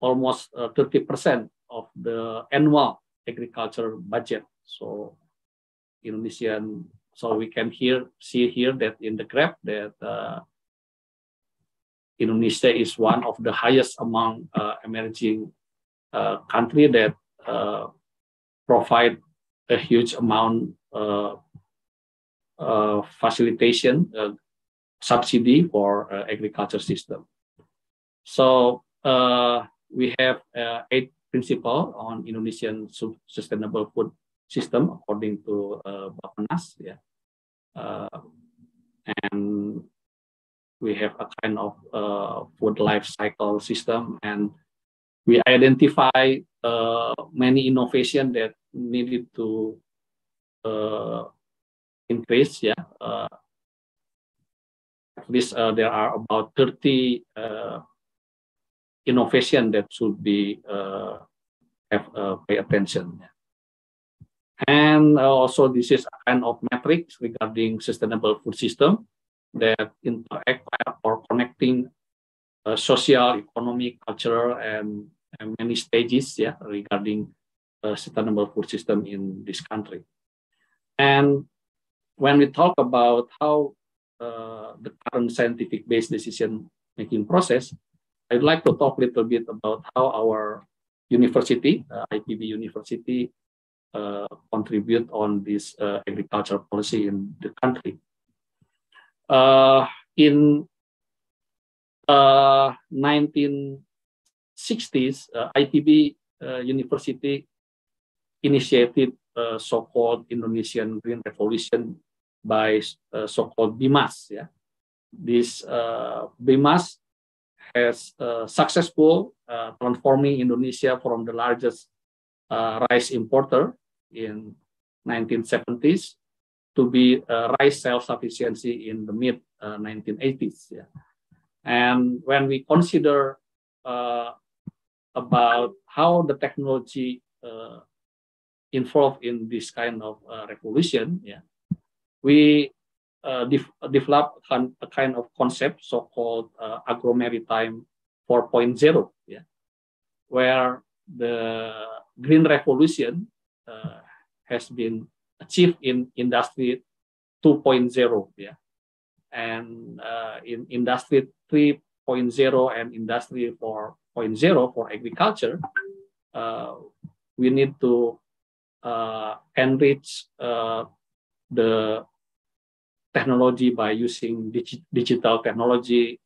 almost 30% of the annual agriculture budget. So Indonesian, so we can see here that in the graph that Indonesia is one of the highest among emerging country that provide a huge amount facilitation subsidy for agriculture system. So we have 8 principles on Indonesian sustainable food system according to Bappenas, yeah, and we have a kind of food life cycle system, and we identify many innovation that needed to increase. Yeah, at least there are about 30 innovation that should be pay attention. Yeah. And also this is a kind of metrics regarding sustainable food system that interact or connecting social, economic, cultural, and many stages, yeah, regarding sustainable food system in this country. And when we talk about how the current scientific-based decision-making process, I'd like to talk a little bit about how our university, IPB University, contribute on this agriculture policy in the country. In 1960s, IPB University initiated so-called Indonesian Green Revolution by so-called BIMAS. Yeah, this BIMAS has successful transforming Indonesia from the largest rice importer in 1970s to be rice self-sufficiency in the mid 1980s. Yeah. And when we consider about how the technology involved in this kind of revolution, yeah, we developed a kind of concept so-called agro-maritime 4.0, yeah, where the green revolution has been achieved in industry 2.0, yeah, and in industry 3.0 and industry 4.0 for agriculture, we need to enrich the technology by using digital technology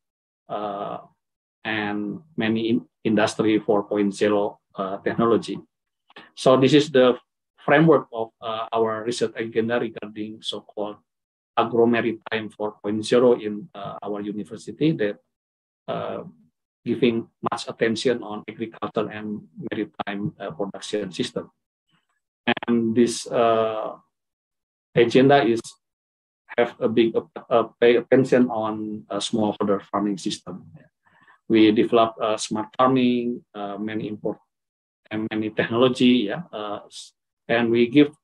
and many industry 4.0 technology. So this is the framework of our research agenda regarding so-called agro-maritime 4.0 in our university, that giving much attention on agriculture and maritime production system. And this agenda is have a big pay attention on smallholder farming system. We develop smart farming, many import and many technology, yeah, and we give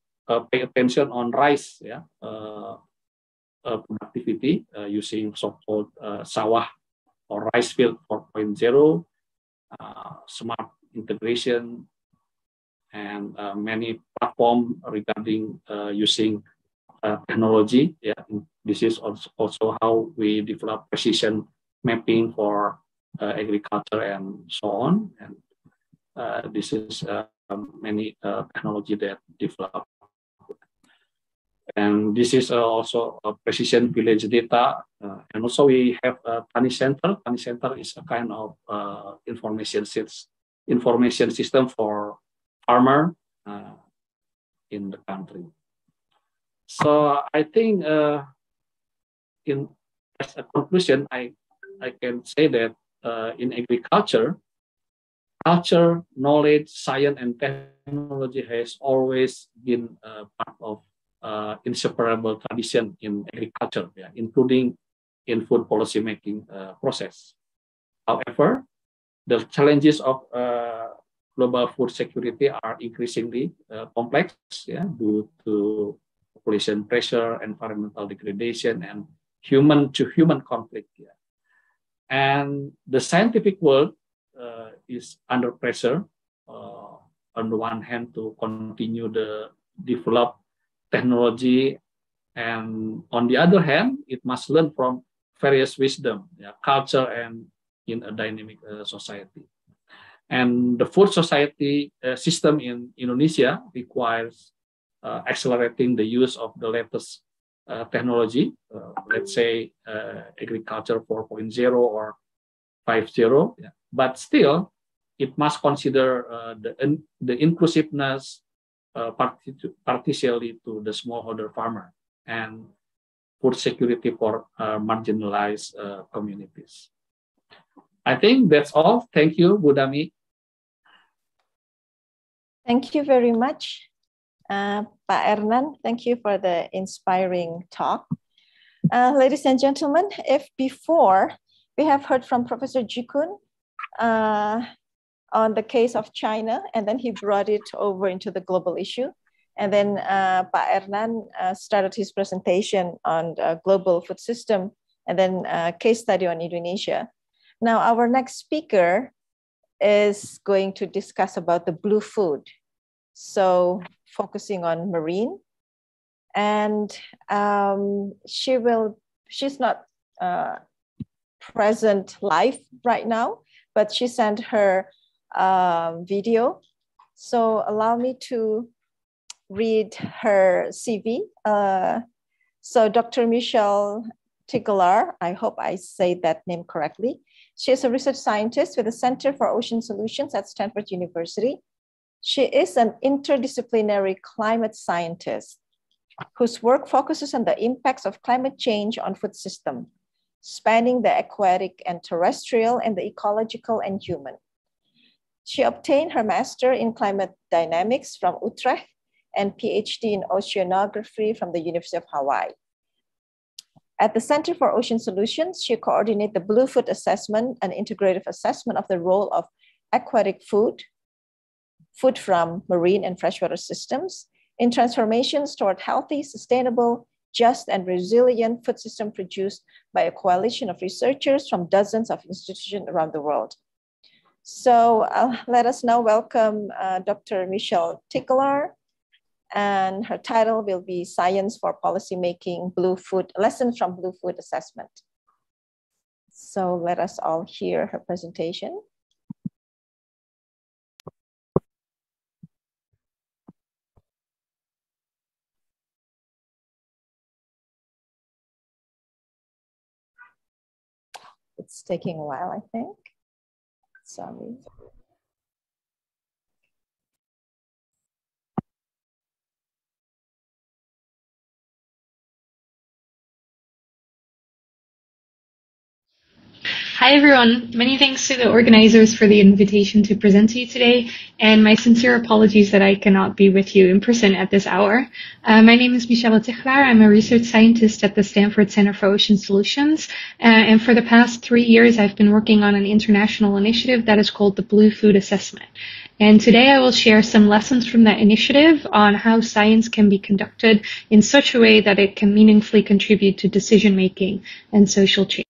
pay attention on rice, yeah, productivity using so-called sawah or rice field 4.0, smart integration, and many platform regarding using technology. Yeah, this is also how we develop precision mapping for agriculture and so on. And this is many technology that develop. And this is also a precision village data. And also we have a Tani Center. Tani Center is a kind of information system for farmer in the country. So I think as a conclusion, I can say that in agriculture, culture, knowledge, science, and technology has always been part of inseparable tradition in agriculture, yeah, including in food policy making process. However, the challenges of global food security are increasingly complex, yeah, due to population pressure, environmental degradation, and human-to-human conflict. Yeah. And the scientific world is under pressure, on the one hand, to continue the develop technology, and on the other hand, it must learn from various wisdom, yeah, culture, and in a dynamic society. And the food society system in Indonesia requires accelerating the use of the latest technology, let's say agriculture 4.0 or 5.0, yeah. But still, it must consider the inclusiveness, partially to the smallholder farmer, and food security for marginalized communities. I think that's all. Thank you, Budami. Thank you very much, Pak Ernan. Thank you for the inspiring talk. Ladies and gentlemen, if before we have heard from Professor Ji Kun on the case of China, and then he brought it over into the global issue. And then Pak Ernan started his presentation on the global food system, and then case study on Indonesia. Now our next speaker is going to discuss about the blue food. So focusing on marine. And she's not present live right now, but she sent her video. So allow me to read her CV. So Dr. Michelle Tigular, I hope I say that name correctly. She is a research scientist with the Center for Ocean Solutions at Stanford University. She is an interdisciplinary climate scientist whose work focuses on the impacts of climate change on food system, spanning the aquatic and terrestrial and the ecological and human. She obtained her master in climate dynamics from Utrecht and PhD in oceanography from the University of Hawaii. At the Center for Ocean Solutions, she coordinates the Blue Food Assessment, an integrative assessment of the role of aquatic food from marine and freshwater systems, in transformations toward healthy, sustainable, just, and resilient food system produced by a coalition of researchers from dozens of institutions around the world. So let us now welcome Dr. Michelle Tigular, and her title will be Science for Policymaking, Blue Food, Lessons from Blue Food Assessment. So let us all hear her presentation. It's taking a while, I think. Sorry. Hi, everyone. Many thanks to the organizers for the invitation to present to you today, and my sincere apologies that I cannot be with you in person at this hour. My name is Michelle Tigular. I'm a research scientist at the Stanford Center for Ocean Solutions, and for the past 3 years, I've been working on an international initiative that is called the Blue Food Assessment. And today I will share some lessons from that initiative on how science can be conducted in such a way that it can meaningfully contribute to decision-making and social change.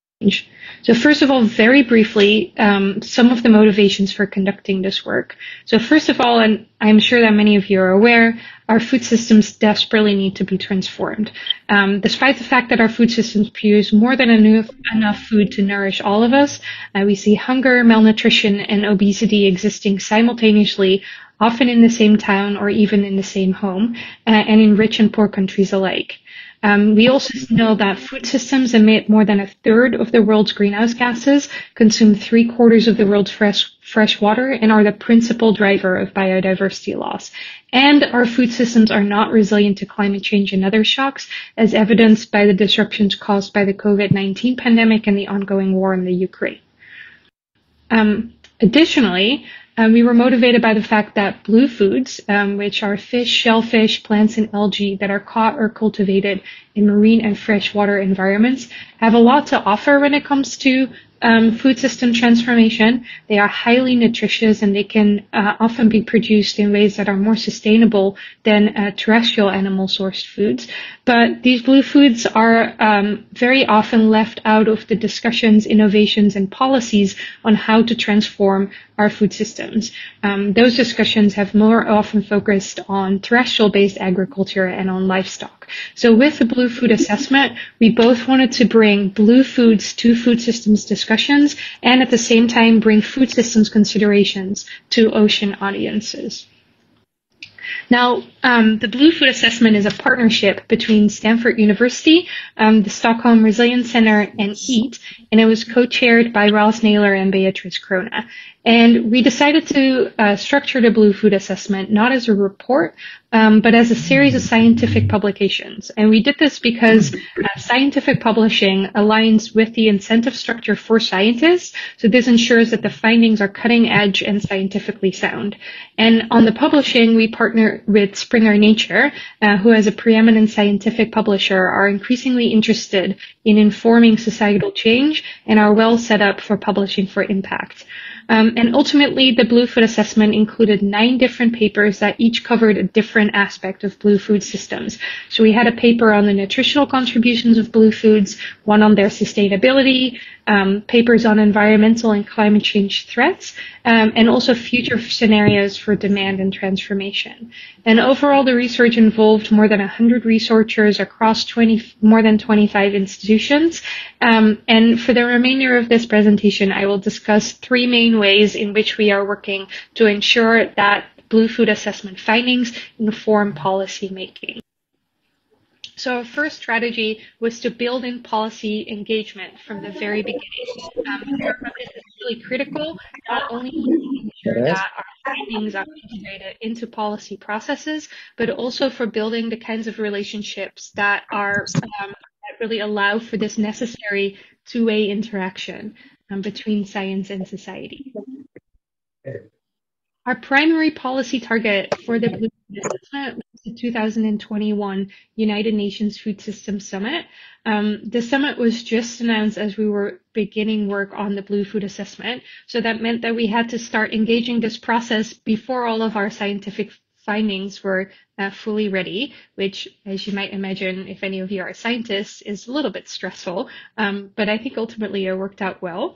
So first of all, very briefly, some of the motivations for conducting this work. So first of all, and I'm sure that many of you are aware, our food systems desperately need to be transformed. Despite the fact that our food systems produce more than enough food to nourish all of us, we see hunger, malnutrition, and obesity existing simultaneously, often in the same town or even in the same home, and in rich and poor countries alike. We also know that food systems emit more than 1/3 of the world's greenhouse gases, consume 3/4 of the world's fresh water, and are the principal driver of biodiversity loss. And our food systems are not resilient to climate change and other shocks, as evidenced by the disruptions caused by the COVID-19 pandemic and the ongoing war in the Ukraine. Additionally, we were motivated by the fact that blue foods, which are fish, shellfish, plants, and algae that are caught or cultivated in marine and freshwater environments, have a lot to offer when it comes to food system transformation. They are highly nutritious, and they can often be produced in ways that are more sustainable than terrestrial animal-sourced foods. But these blue foods are very often left out of the discussions, innovations, and policies on how to transform our food systems. Those discussions have more often focused on terrestrial-based agriculture and on livestock. So with the Blue Food Assessment, we both wanted to bring blue foods to food systems discussions and at the same time bring food systems considerations to ocean audiences. Now, the Blue Food Assessment is a partnership between Stanford University, the Stockholm Resilience Center, and EAT, and it was co-chaired by Ross Naylor and Beatrice Krona. And we decided to structure the Blue Food Assessment not as a report, but as a series of scientific publications. And we did this because scientific publishing aligns with the incentive structure for scientists. So this ensures that the findings are cutting edge and scientifically sound. And on the publishing, we partner with Springer Nature, who as a preeminent scientific publisher are increasingly interested in informing societal change and are well set up for publishing for impact. And ultimately, the Blue Food Assessment included 9 different papers that each covered a different aspect of blue food systems. So we had a paper on the nutritional contributions of blue foods, one on their sustainability, papers on environmental and climate change threats, and also future scenarios for demand and transformation. And overall, the research involved more than 100 researchers across more than 25 institutions. And for the remainder of this presentation, I will discuss 3 main ways in which we are working to ensure that Blue Food Assessment findings inform policy making. So our first strategy was to build in policy engagement from the very beginning. This is really critical, not only to ensure that our findings are integrated into policy processes, but also for building the kinds of relationships that are that really allow for this necessary two-way interaction between science and society. Our primary policy target for the Blue Food Assessment was the 2021 United Nations Food Systems Summit. The summit was just announced as we were beginning work on the Blue Food Assessment, so that meant that we had to start engaging this process before all of our scientific findings were fully ready, which, as you might imagine, if any of you are scientists, is a little bit stressful, but I think ultimately it worked out well.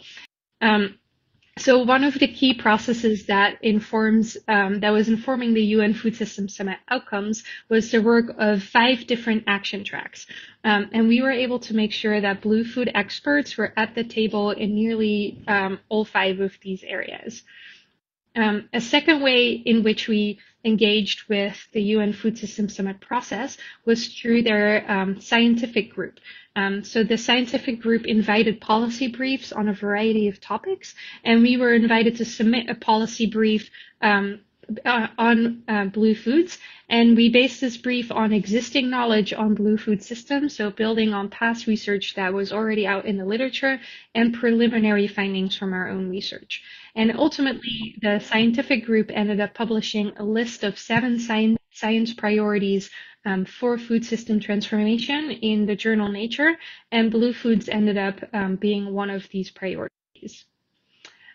So one of the key processes that was informing the UN Food Systems Summit outcomes was the work of 5 different action tracks. And we were able to make sure that blue food experts were at the table in nearly all 5 of these areas. A second way in which we engaged with the UN Food Systems Summit process was through their scientific group. So the scientific group invited policy briefs on a variety of topics, and we were invited to submit a policy brief on blue foods, and we based this brief on existing knowledge on blue food systems, so building on past research that was already out in the literature and preliminary findings from our own research. And ultimately, the scientific group ended up publishing a list of 7 science priorities for food system transformation in the journal Nature, and blue foods ended up being one of these priorities.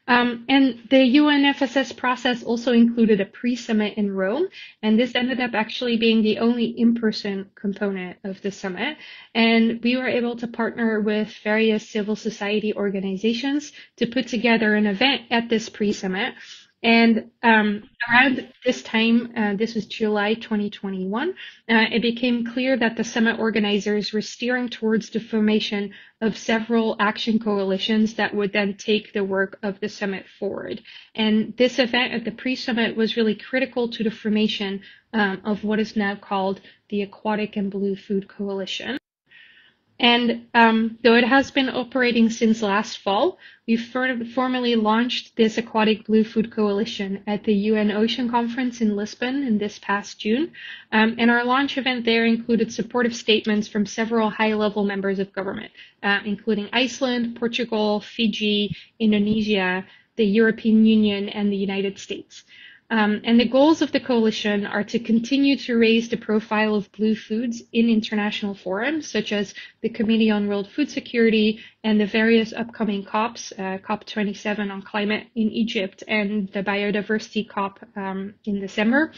And the UNFSS process also included a pre-summit in Rome, and this ended up actually being the only in-person component of the summit. And we were able to partner with various civil society organizations to put together an event at this pre-summit. And around this time, this was July 2021, it became clear that the summit organizers were steering towards the formation of several action coalitions that would then take the work of the summit forward. And this event at the pre-summit was really critical to the formation of what is now called the Aquatic and Blue Food Coalition. And though it has been operating since last fall, we formally launched this Aquatic Blue Food Coalition at the UN Ocean Conference in Lisbon in this past June. And our launch event there included supportive statements from several high-level members of government, including Iceland, Portugal, Fiji, Indonesia, the European Union, and the United States. And the goals of the coalition are to continue to raise the profile of blue foods in international forums, such as the Committee on World Food Security and the various upcoming COPs, COP27 on climate in Egypt and the Biodiversity COP in December.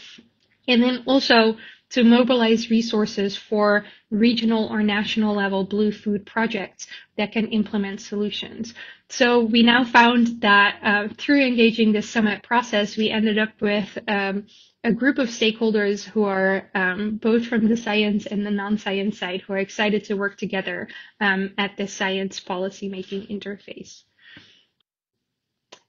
And then also to mobilize resources for regional or national level blue food projects that can implement solutions. So we now found that through engaging this summit process, we ended up with a group of stakeholders who are both from the science and the non-science side who are excited to work together at this science policy making interface.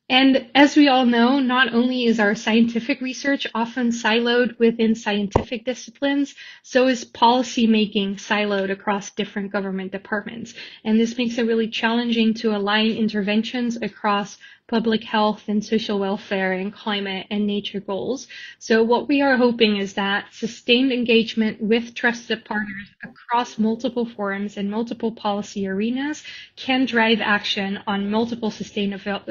And as we all know, not only is our scientific research often siloed within scientific disciplines, so is policy making siloed across different government departments. And this makes it really challenging to align interventions across public health and social welfare and climate and nature goals. So what we are hoping is that sustained engagement with trusted partners across multiple forums and multiple policy arenas can drive action on multiple sustainable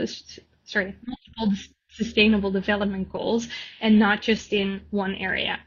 development goals and not just in one area.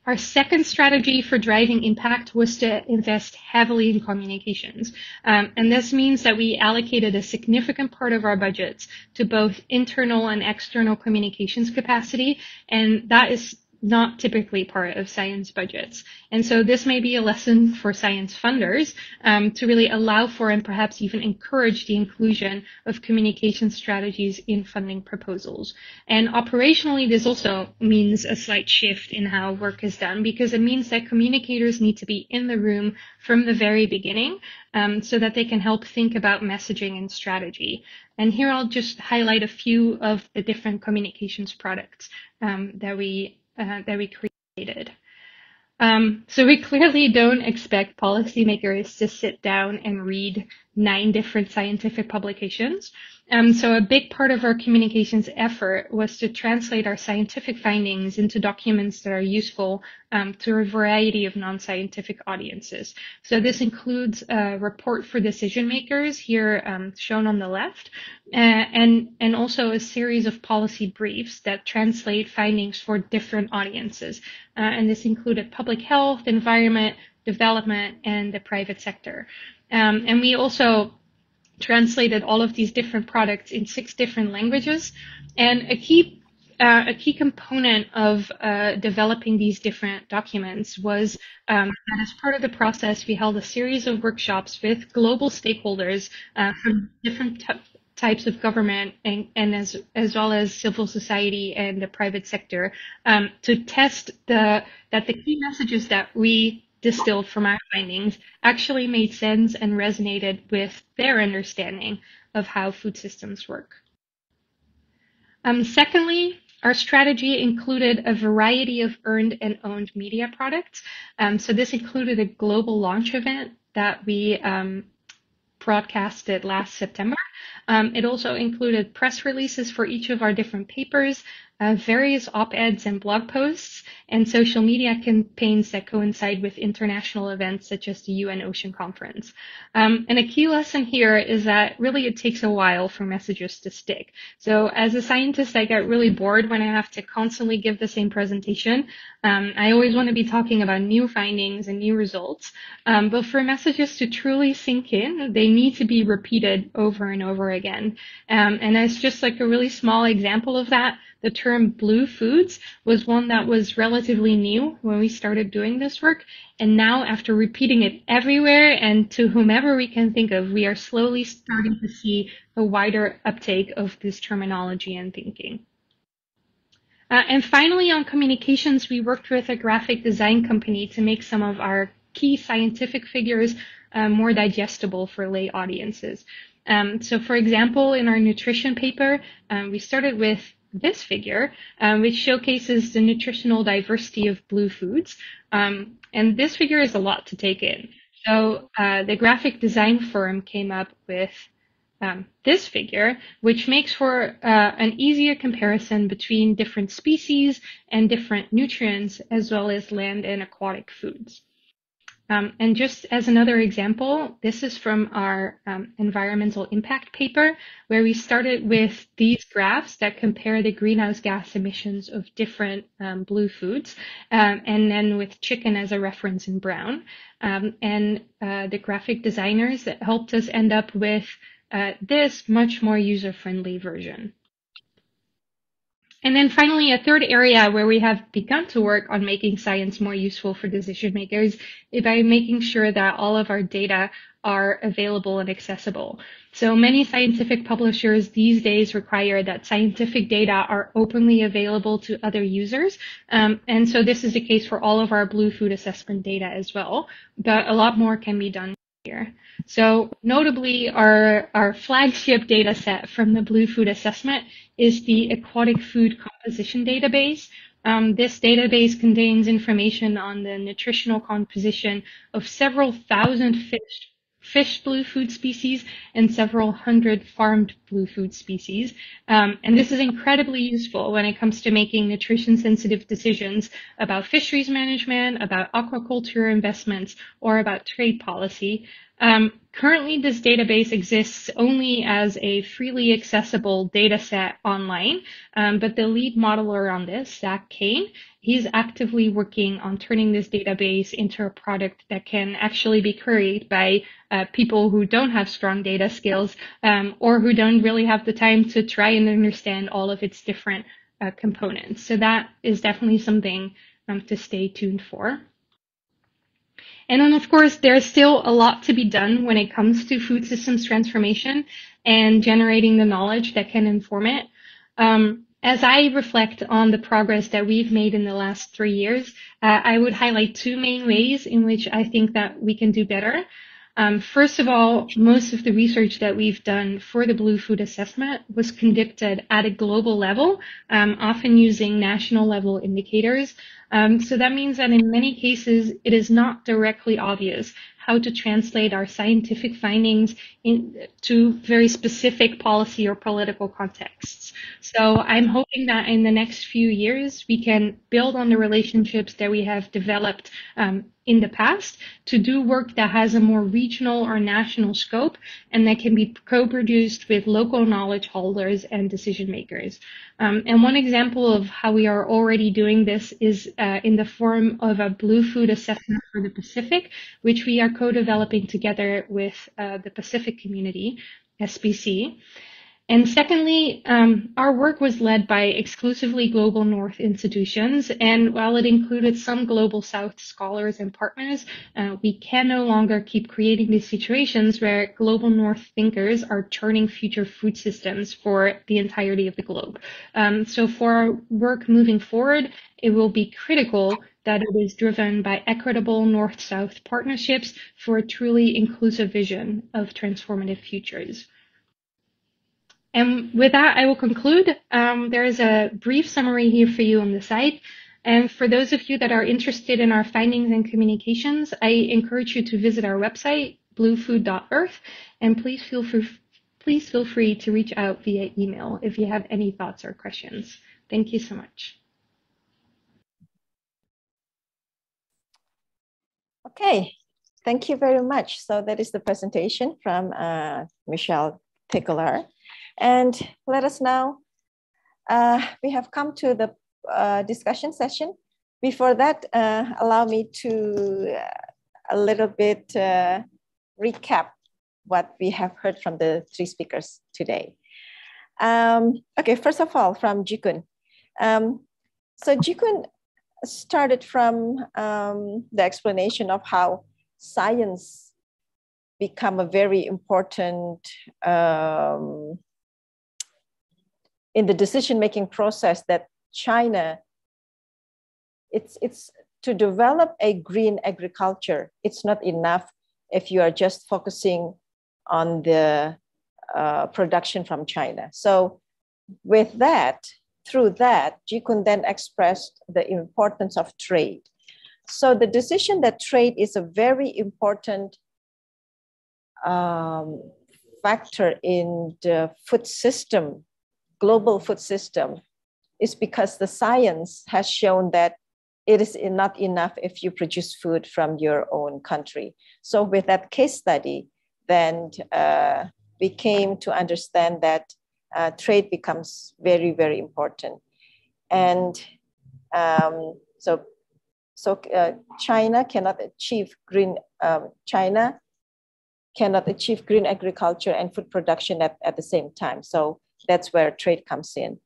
Our second strategy for driving impact was to invest heavily in communications. And this means that we allocated a significant part of our budgets to both internal and external communications capacity, and that is not typically part of science budgets. And so this may be a lesson for science funders to really allow for and perhaps even encourage the inclusion of communication strategies in funding proposals. And operationally, this also means a slight shift in how work is done, because it means that communicators need to be in the room from the very beginning so that they can help think about messaging and strategy. And here I'll just highlight a few of the different communications products that we created. So we clearly don't expect policymakers to sit down and read 9 different scientific publications. So a big part of our communications effort was to translate our scientific findings into documents that are useful to a variety of non-scientific audiences. So this includes a report for decision makers here shown on the left, and also a series of policy briefs that translate findings for different audiences. And this included public health, environment, development, and the private sector. And we also translated all of these different products in 6 different languages. And a key component of developing these different documents was that as part of the process, we held a series of workshops with global stakeholders from different types of government and as well as civil society and the private sector to test that the key messages that we distilled from our findings actually made sense and resonated with their understanding of how food systems work. Secondly, our strategy included a variety of earned and owned media products. So this included a global launch event that we broadcasted last September. It also included press releases for each of our different papers, various op-eds and blog posts, and social media campaigns that coincide with international events such as the UN Ocean Conference. And a key lesson here is that really it takes a while for messages to stick. So as a scientist, I get really bored when I have to constantly give the same presentation. I always want to be talking about new findings and new results. But for messages to truly sink in, they need to be repeated over and over again. And as just like a really small example of that, the term blue foods was one that was relatively new when we started doing this work. And now after repeating it everywhere and to whomever we can think of, we are slowly starting to see a wider uptake of this terminology and thinking. And finally, on communications, we worked with a graphic design company to make some of our key scientific figures more digestible for lay audiences. So for example, in our nutrition paper, we started with this figure, which showcases the nutritional diversity of blue foods. And this figure is a lot to take in. So the graphic design firm came up with this figure, which makes for an easier comparison between different species and different nutrients, as well as land and aquatic foods. And just as another example, this is from our environmental impact paper, where we started with these graphs that compare the greenhouse gas emissions of different blue foods, and then with chicken as a reference in brown. And the graphic designers that helped us end up with this much more user-friendly version. And then finally, a third area where we have begun to work on making science more useful for decision makers is by making sure that all of our data are available and accessible. So many scientific publishers these days require that scientific data are openly available to other users. And so this is the case for all of our blue food assessment data as well, but a lot more can be done here. So notably, our flagship data set from the Blue Food Assessment is the Aquatic Food Composition Database. This database contains information on the nutritional composition of several thousand fish blue food species and several hundred farmed blue food species. And this is incredibly useful when it comes to making nutrition-sensitive decisions about fisheries management, about aquaculture investments, or about trade policy. Currently, this database exists only as a freely accessible data set online, but the lead modeler on this, Zach Kane, he's actively working on turning this database into a product that can actually be queried by people who don't have strong data skills or who don't really have the time to try and understand all of its different components. So that is definitely something to stay tuned for. And then, of course, there's still a lot to be done when it comes to food systems transformation and generating the knowledge that can inform it. As I reflect on the progress that we've made in the last 3 years, I would highlight two main ways in which I think that we can do better. First of all, most of the research that we've done for the Blue Food Assessment was conducted at a global level, often using national level indicators. So that means that in many cases, it is not directly obvious how to translate our scientific findings into very specific policy or political contexts. So I'm hoping that in the next few years, we can build on the relationships that we have developed in the past to do work that has a more regional or national scope and that can be co-produced with local knowledge holders and decision makers. And one example of how we are already doing this is in the form of a Blue Food Assessment for the Pacific, which we are co-developing together with the Pacific Community, SPC. And secondly, our work was led by exclusively Global North institutions, and while it included some Global South scholars and partners, we can no longer keep creating these situations where Global North thinkers are turning future food systems for the entirety of the globe. So for our work moving forward, it will be critical that it is driven by equitable North-South partnerships for a truly inclusive vision of transformative futures. And with that, I will conclude. There is a brief summary here for you on the site. And for those of you that are interested in our findings and communications, I encourage you to visit our website, bluefood.earth, and please feel free to reach out via email if you have any thoughts or questions. Thank you so much. Okay, thank you very much. So that is the presentation from Michelle Tigular. And let us now, we have come to the discussion session. Before that, allow me to a little bit recap what we have heard from the three speakers today. Okay, first of all, from Ji Kun. So Ji Kun started from the explanation of how science become a very important in the decision-making process that China, it's to develop a green agriculture. It's not enough if you are just focusing on the production from China. So with that, through that, Ji Kun then expressed the importance of trade. So the decision that trade is a very important factor in the food system, global food system, is because the science has shown that it is not enough if you produce food from your own country. So with that case study, then we came to understand that trade becomes very, very important. And China cannot achieve green agriculture and food production at the same time. So that's where trade comes in.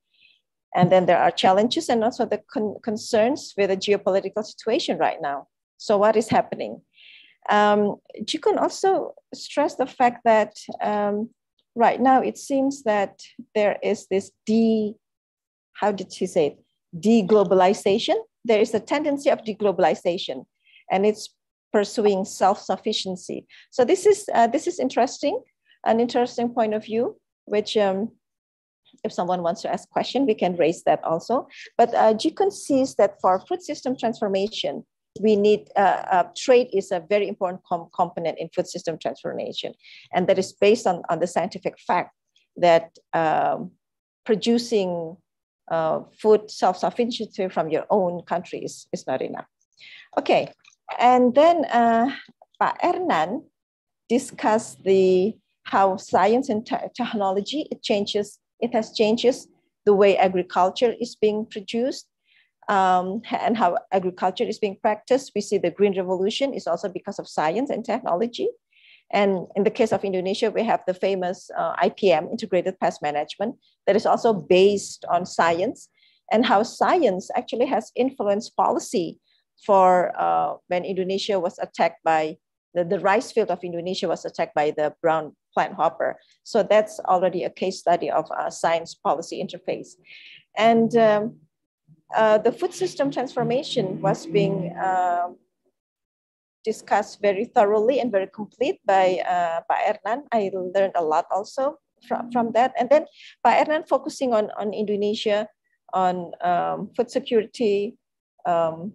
And then there are challenges and also the concerns with the geopolitical situation right now. So what is happening? Ji Kun also stressed the fact that right now it seems that there is this deglobalization. There is a tendency of deglobalization, and it's pursuing self-sufficiency. So this is interesting, an interesting point of view, which if someone wants to ask a question, we can raise that also. But Ji Kun sees that for food system transformation, we need, trade is a very important component in food system transformation. And that is based on the scientific fact that producing food self-sufficiency from your own country is not enough. Okay, and then Pak Ernan discuss how science and technology, it has changes the way agriculture is being produced, and how agriculture is being practiced. We see the Green Revolution is also because of science and technology. And in the case of Indonesia, we have the famous IPM, Integrated Pest Management, that is also based on science, and how science actually has influenced policy for when Indonesia was attacked by, the rice field of Indonesia was attacked by the brown plant hopper. So that's already a case study of science policy interface. And the food system transformation was being discussed very thoroughly and very complete by Ernan. I learned a lot also from that. And then Ernan focusing on Indonesia, on food security, food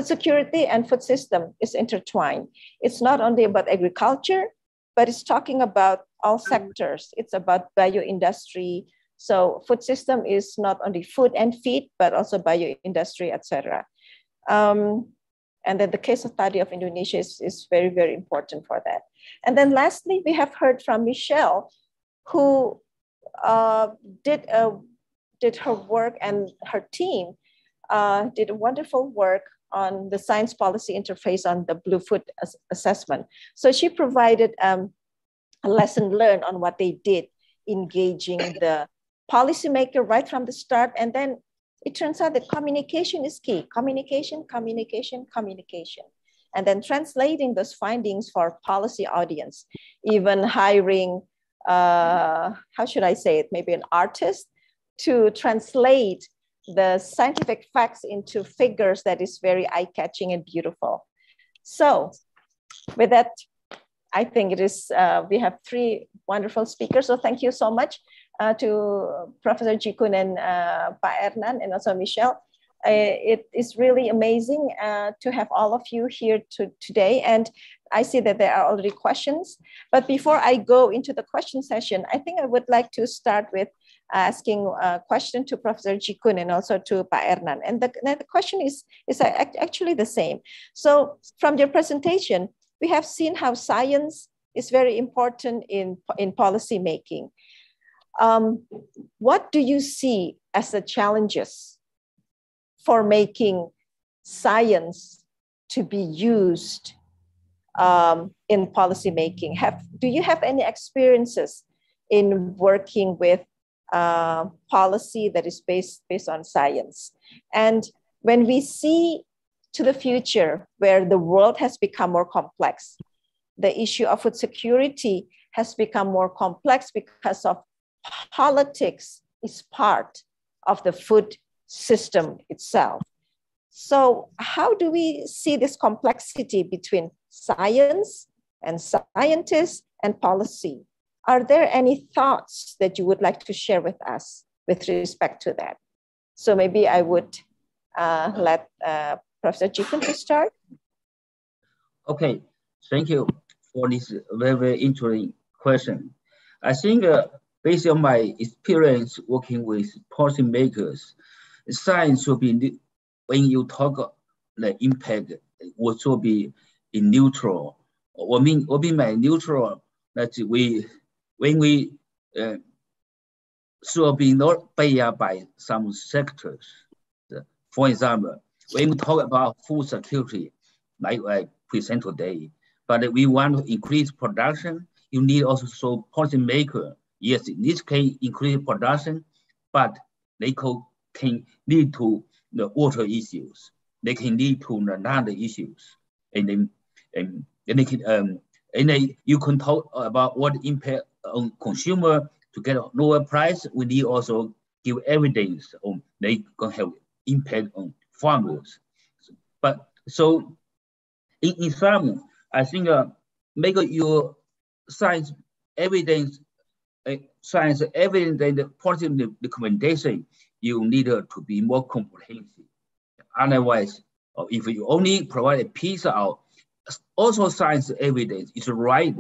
security and food system is intertwined. It's not only about agriculture, but it's talking about all sectors. It's about bioindustry. So food system is not only food and feed, but also bioindustry, etc. And then the case study of Indonesia is very, very important for that. And then lastly, we have heard from Michelle, who did her work, and her team did wonderful work on the science policy interface on the Blue Food assessment. So she provided a lesson learned on what they did, engaging the policymaker right from the start. And then it turns out that communication is key. Communication. And then translating those findings for policy audience, even hiring, how should I say it, maybe an artist to translate the scientific facts into figures that is very eye-catching and beautiful. So with that, I think it is, we have 3 wonderful speakers. So thank you so much to Professor Ji Kun and Ernan, and also Michelle. It is really amazing to have all of you here today. And I see that there are already questions. But before I go into the question session, I think I would like to start with asking a question to Professor Ji Kun and also to Ernan. And the question is actually the same. So from your presentation, we have seen how science is very important in policy making. What do you see as the challenges for making science to be used in policy making? Do you have any experiences in working with policy that is based on science? And when we see to the future where the world has become more complex, the issue of food security has become more complex because of politics is part of the food system itself. So how do we see this complexity between science and scientists and policy? Are there any thoughts that you would like to share with us with respect to that? So maybe I would let Professor Ji Kun to start. Okay, thank you for this very, very interesting question. I think based on my experience working with policymakers, science should be, when you talk the impact, what should be in neutral. What mean by neutral, that when we should be not biased by some sectors. For example, when we talk about food security, like I present today, but we want to increase production, you need also policymaker. Yes, this can increase production, but they can lead to the water issues. They can lead to the land issues, and they can you can talk about what impact on consumer to get a lower price. We need also give evidence on they can have impact on farmers. But so in sum, I think make your science evidence and the policy recommendation, you need to be more comprehensive. Otherwise, if you only provide a piece out, also science evidence is right,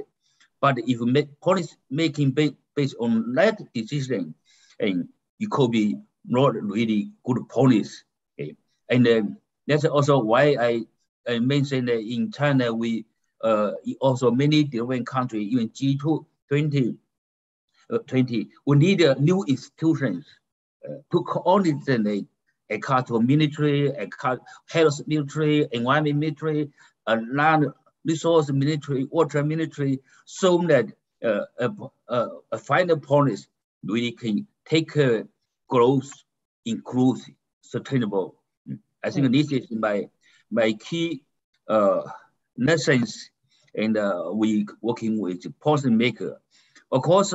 but if you make policy making based on that decision, and it could be not really good policy. Okay? And that's also why I mentioned that in China, we also many developing countries, even G20, we need new institutions to coordinate agricultural military, health military, environment military, land resource military, water military, so that a final policy really can take growth, inclusive, sustainable. I think this is my key lessons, and we working with policymaker. Of course,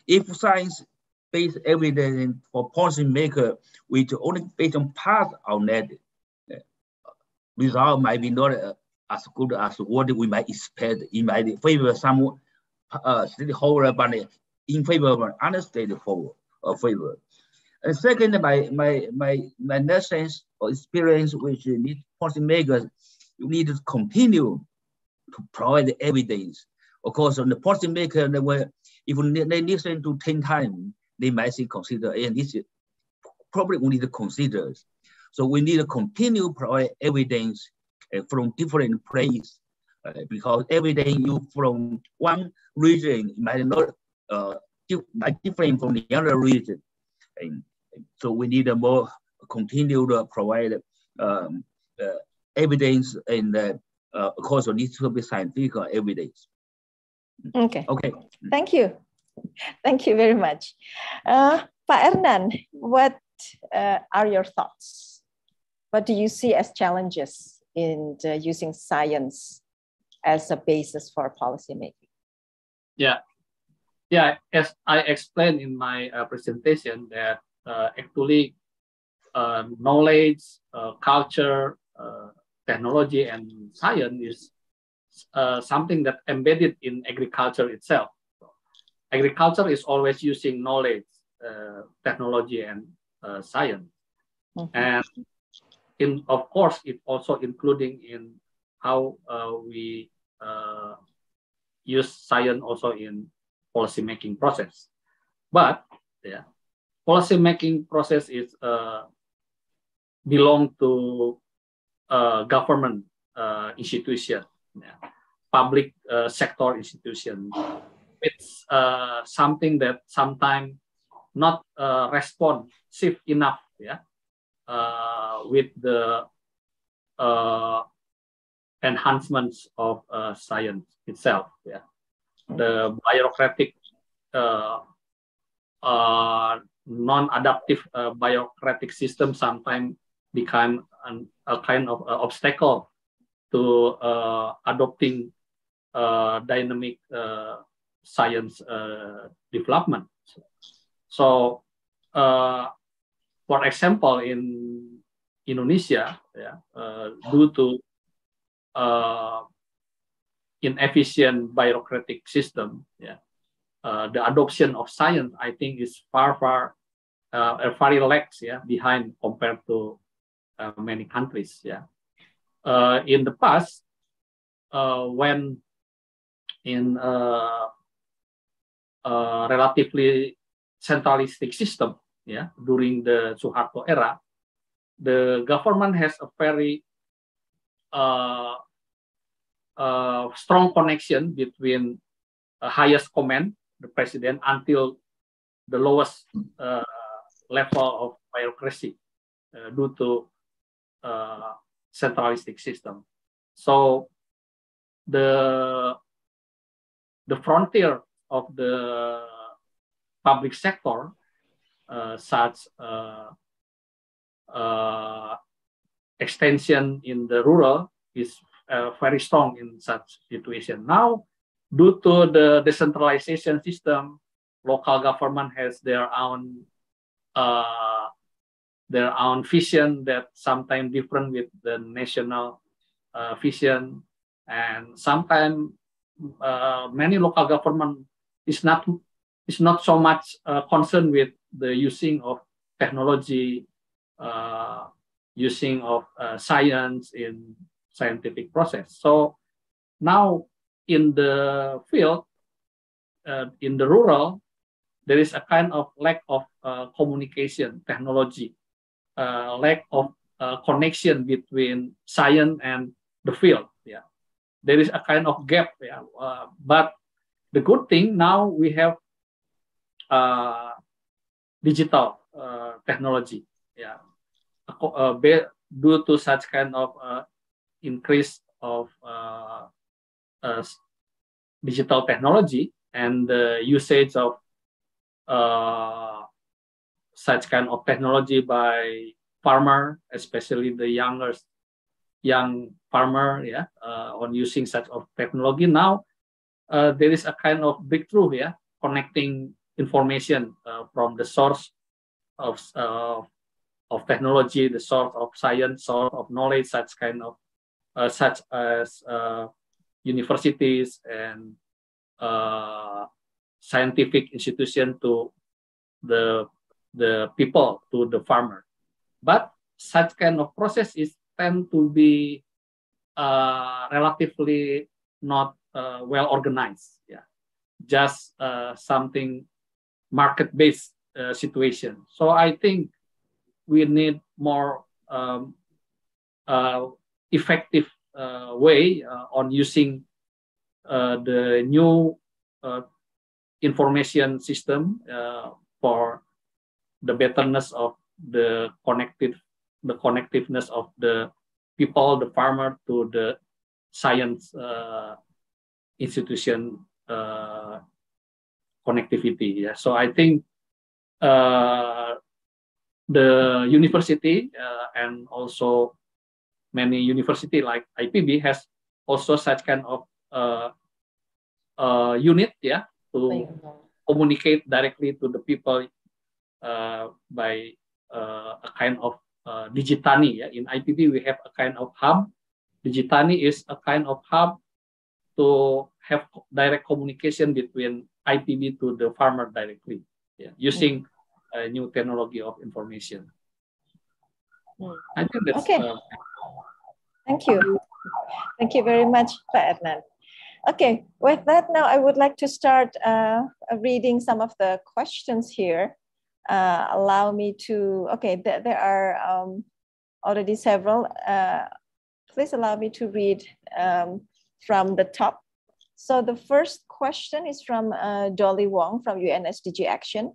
if science-based evidence for policymaker, which only based on part of that, result might be not as good as what we might expect. It might favor some stakeholder, but in favor of other stakeholder favor. And second, my lessons or experience with these policymakers, you need to continue to provide evidence. Of course, on the policymaker, if they listen to 10 times, they might consider, and this is probably we need to consider. So we need to continue to provide evidence from different places, because evidence you from one region might not might different from the other region. And so we need a more continue to provide evidence, and of course it needs to be scientific evidence. Okay. Okay. Thank you. Thank you very much. Pak Ernan, what are your thoughts? What do you see as challenges in using science as a basis for policymaking? Yeah, as I explained in my presentation, that actually knowledge, culture, technology, and science is something that embedded in agriculture itself. Agriculture is always using knowledge, technology, and science. And of course, it also including in how we use science also in policymaking process. But yeah, policymaking process is belong to government institution, public sector institution. It's something that sometimes not responsive enough, with the enhancements of science itself. The bureaucratic, non-adaptive bureaucratic system sometimes become a kind of obstacle to adopting dynamic science development. So, for example, in Indonesia, due to inefficient bureaucratic system, the adoption of science, I think, is very lax, behind compared to many countries. In the past, when in relatively centralistic system, during the Suharto era, the government has a very strong connection between highest command, the president, until the lowest level of bureaucracy due to centralistic system. So the frontier of the public sector, such extension in the rural, is very strong in such situation. Now, due to the decentralization system, local government has their own vision that sometimes different with the national vision, and sometimes many local government is not so much concerned with the using of technology, using of science in scientific process. So now in the field, in the rural, there is a kind of lack of communication technology, lack of connection between science and the field. Yeah, there is a kind of gap. Yeah, but the good thing now we have digital technology. Yeah, due to such kind of increase of digital technology and the usage of such kind of technology by farmer, especially the young farmer, yeah, on using such of technology. Now there is a kind of breakthrough, yeah, connecting information from the source of technology, the source of science, source of knowledge, such kind of such as universities and scientific institution to the people, to the farmer. But such kind of process is tend to be relatively not well organized. Yeah, just something market-based situation. So I think we need more effective way on using the new information system for the betterness of the connectiveness of the people, the farmer, to the science institution connectivity. Yeah. So I think the university and also many university like IPB has also such kind of unit, yeah, to communicate directly to the people by a kind of Digitani. Yeah. In IPB, we have a kind of hub. Digitani is a kind of hub to have direct communication between IPB to the farmer directly, yeah, using a new technology of information. I think that's okay. Thank you. Thank you very much, Pak Adnan. Okay, with that now I would like to start reading some of the questions here. Allow me to, okay, there are already several. Please allow me to read from the top. So the first question is from Dolly Wong from UNSDG Action.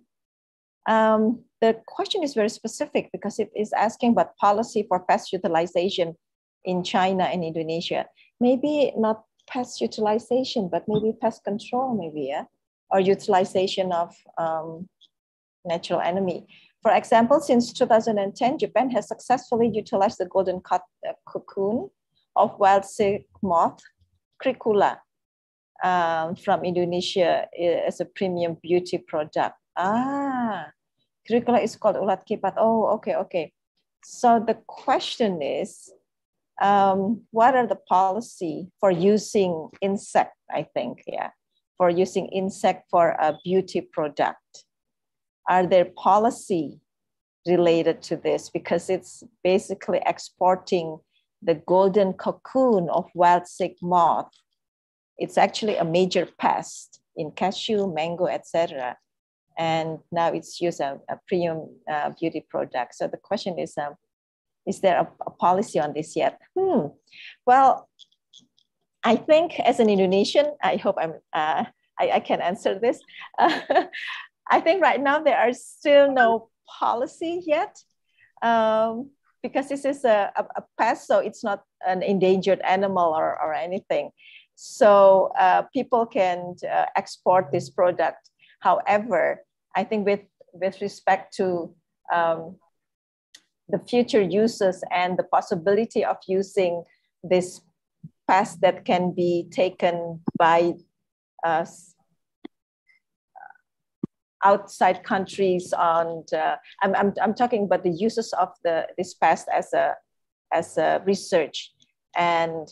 The question is very specific because it is asking about policy for pest utilization in China and Indonesia. Maybe not pest utilization, but maybe pest control, maybe, yeah? Or utilization of natural enemy. For example, since 2010, Japan has successfully utilized the golden cocoon of wild silk moth, Cricula, from Indonesia as a premium beauty product. Cricula is called ulat kipat. Oh, okay, okay. So the question is, what are the policy for using insect, I think, yeah, for using insect for a beauty product? Are there policy related to this? Because it's basically exporting the golden cocoon of wild silk moth. It's actually a major pest in cashew, mango, etc. And now it's used as a premium beauty product. So the question is there a policy on this yet? Well, I think as an Indonesian, I hope I can answer this. I think right now there are still no policy yet because this is a pest, so it's not an endangered animal or anything. So people can export this product. However, I think with respect to the future uses and the possibility of using this pest that can be taken by outside countries, and I'm talking about the uses of this pest as a research and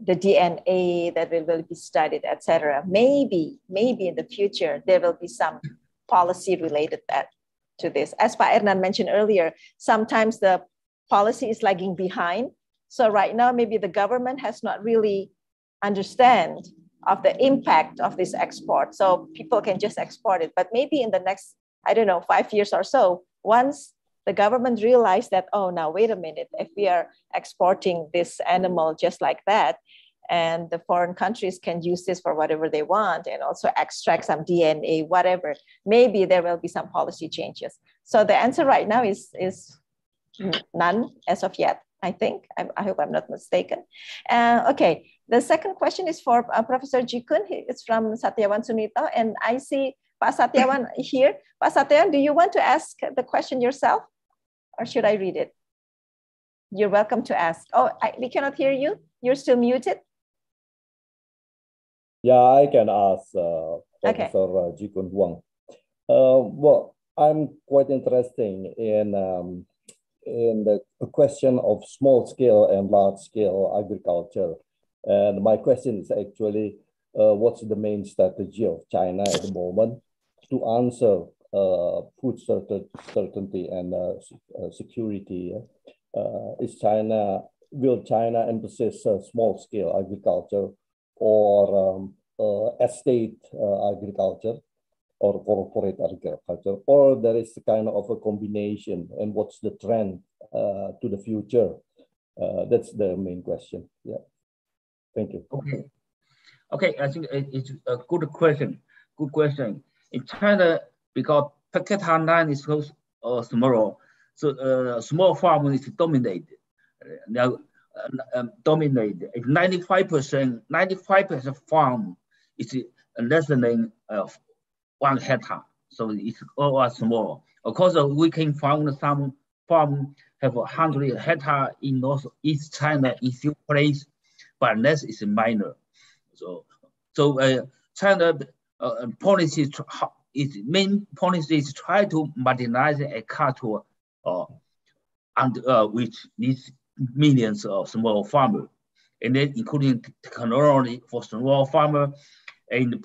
the DNA that will be studied, etc. Maybe in the future there will be some policy related to this. As Pak Ernan mentioned earlier, sometimes the policy is lagging behind. So right now, maybe the government has not really understand of the impact of this export. So people can just export it. But maybe in the next, I don't know, 5 years or so, once the government realized that, oh, now wait a minute, if we are exporting this animal just like that, and the foreign countries can use this for whatever they want and also extract some DNA, whatever, maybe there will be some policy changes. So the answer right now is none as of yet, I think. I hope I'm not mistaken. Okay, the second question is for Professor Ji Kun. It's from Satyawan Sunito, and I see Pak Satyawan here. Pak Satyawan, do you want to ask the question yourself, or should I read it? You're welcome to ask. Oh, we cannot hear you. You're still muted. Yeah, I can ask Professor Ji Kun Huang. Well, I'm quite interested in the question of small scale and large scale agriculture. And my question is actually, what's the main strategy of China at the moment to answer food certainty and security? Will China emphasize small scale agriculture or estate agriculture or corporate agriculture, or there is a kind of a combination, and what's the trend to the future? That's the main question. Yeah, thank you. Okay, I think it's a good question. Good question. In China, because per capita land is so small, so small farming is dominated. Now, dominated. 95% farm is less than 1 hectare, so it's all small. Of course, we can find some farm have 100 hectare in northeast China in few places, but less is minor. So China policy, its main policy is try to modernize agriculture, which needs millions of small farmers, and then including technology for small farmers and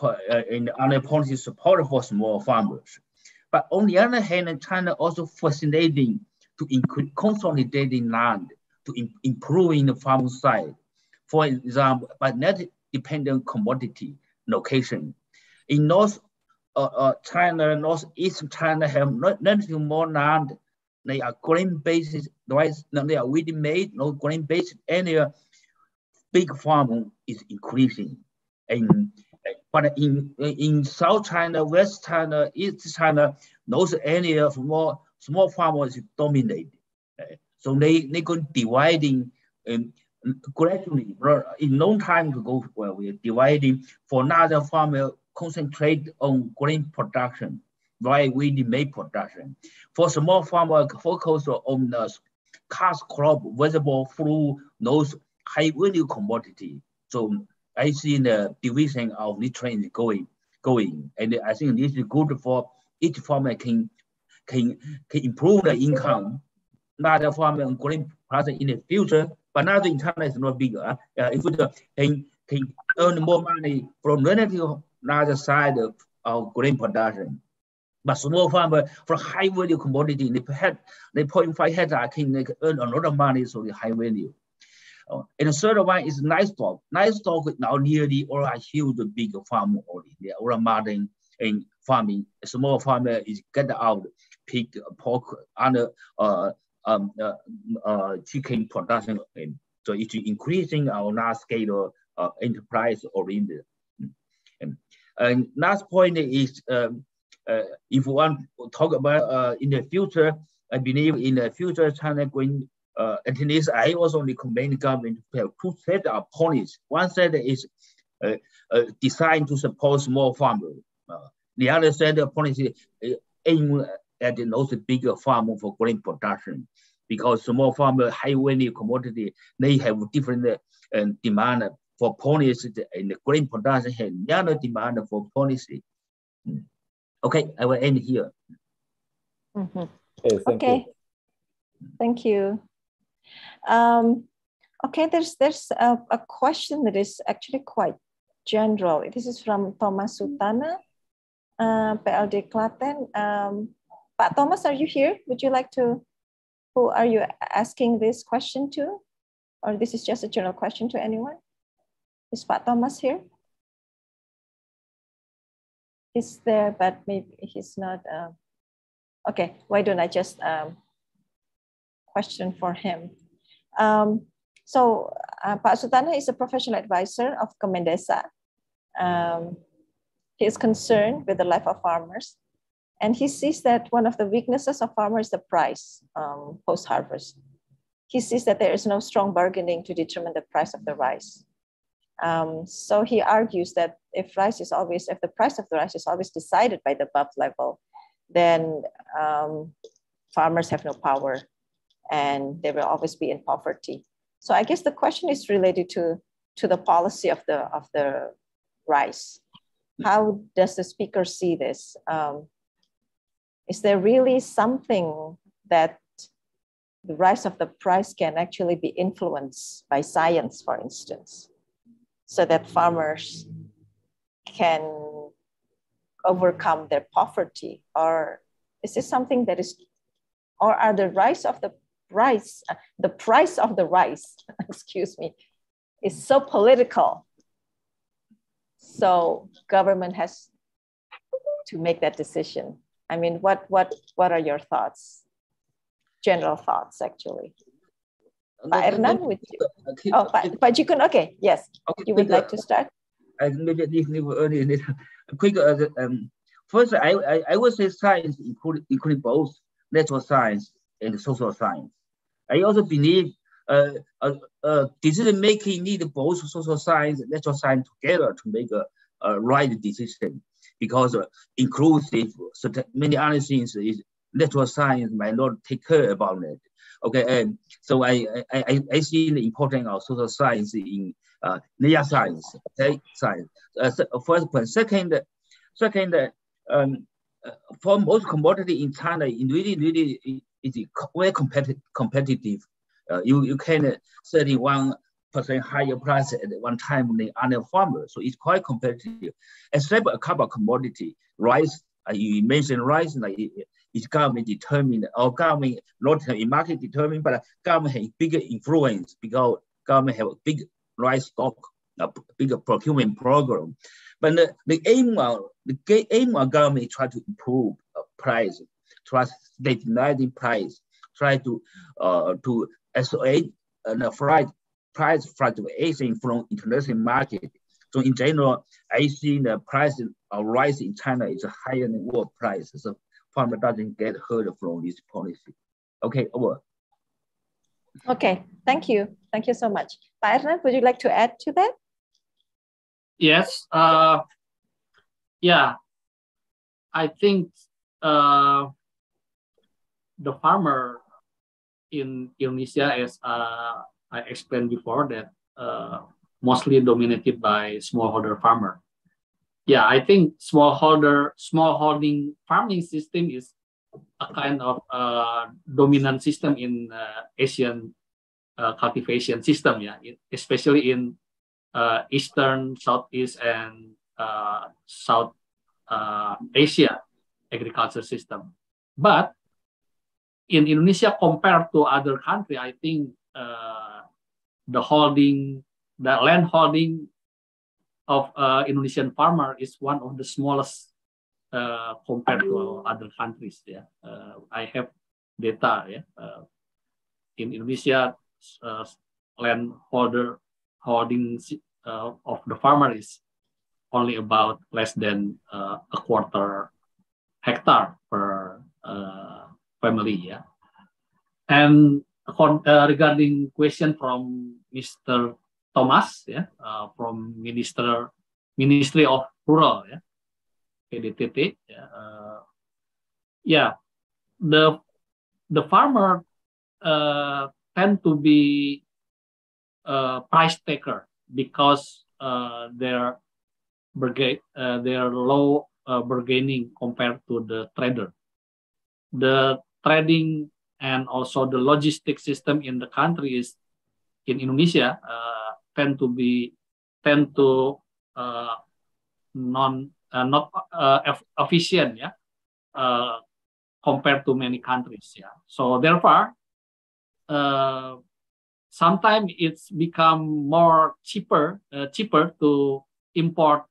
other policy support for small farmers. But on the other hand, China also facilitating to increase consolidating land to improving the farm side. For example, but not dependent commodity location. In North China, Northeast China have nothing more land. They are grain-based, they are weed-made, no grain-based area. Big farm is increasing. But in South China, West China, East China, those areas small farmers dominate. So they go dividing gradually. In long time ago, we are dividing for another farmer concentrate on grain production, while we made production. For small farmer, focus on the cash crop, vegetable, fruit, those high value commodity. So I see the division of the trend going, and I think this is good for each farmer can improve the income. Another farmer grain production in the future, but now in China is not bigger. If we can earn more money from relative larger side of grain production. But small farmer for high value commodity, they 0.5 hectare can earn a lot of money, so the high value. And the third one is livestock. Livestock now nearly all are huge, big farm already. They are all modern in farming. A small farmer is get out pig, pork, other chicken production. And so it's increasing our large scale enterprise oriented. And last point is if we want to talk about in the future, I believe in the future China going. At least I also recommend the government to have two sets of policies. One set is designed to support small farmers. The other set of policy aim at those bigger farmers for grain production, because small farmers, high value commodity, they have different demand for policy, and the grain production has another demand for policy. Okay, I will end here. Mm-hmm. Thank you. Thank you. Okay, there's a question that is actually quite general. This is from Thomas Sutana, PLD Klaten. Pak Thomas, are you here? Would you like to, who are you asking this question to? Or this is just a general question to anyone? Is Pak Thomas here? He's there, but maybe he's not. Okay, why don't I just question for him. Pak Sutana is a professional advisor of Kemendesa. He is concerned with the life of farmers, and he sees that one of the weaknesses of farmers is the price post-harvest. He sees that there is no strong bargaining to determine the price of the rice. So he argues that if the price of the rice is always decided by the above level, then farmers have no power and they will always be in poverty. So I guess the question is related to the policy of the rice. How does the speaker see this? Is there really something that the rise of the price can actually be influenced by science, for instance, so that farmers can overcome their poverty? Or is this something that is, or are the price of the rice, excuse me, is so political, so government has to make that decision? I mean, what are your thoughts? General thoughts, actually. Pak Ernan, Pak Ji Kun, okay, yes, okay, you would like to start? Maybe early. Quick, first, I would say science including both natural science and social science. I also believe decision making need both social science and natural science together to make a right decision, because inclusive many other things is natural science might not take care about it. Okay, so I see the importance of social science in natural science. Okay, science. First point. Second, for most commodity in China, it really is very competitive. You can 31% higher price at one time than other farmers, so it's quite competitive. Except a couple of commodity, rice. You mentioned rice, like it's government determined, or government not in market determined, but government has bigger influence because government have a big rice stock, a bigger procurement program. But the aim of government try to improve price, try stabilizing price, try to isolate the price fluctuation from international market. So in general, I see the price of rice in China is higher than world price. So farmer doesn't get hurt from this policy. Okay, over. Okay, thank you. Thank you so much. Pak Ernan, would you like to add to that? Yes. Yeah, I think the farmer in Indonesia, as I explained before, that mostly dominated by smallholder farmer. Yeah, I think smallholding farming system is a kind of dominant system in Asian cultivation system. Yeah, especially in Eastern, Southeast, and South Asia agriculture system. But in Indonesia, compared to other countries, I think the land holding of Indonesian farmer is one of the smallest compared to other countries. Yeah, I have data. Yeah, in Indonesia, land holding of the farmer is only about less than a quarter hectare per family. Yeah, and regarding question from Mr. Thomas, yeah, from Ministry of Rural, yeah, PDTT, yeah, the farmer tend to be price taker because they're low bargaining compared to the trader. The trading and also the logistic system in the country is in Indonesia tend to not efficient, yeah, compared to many countries. Yeah, so therefore sometimes it's become more cheaper to import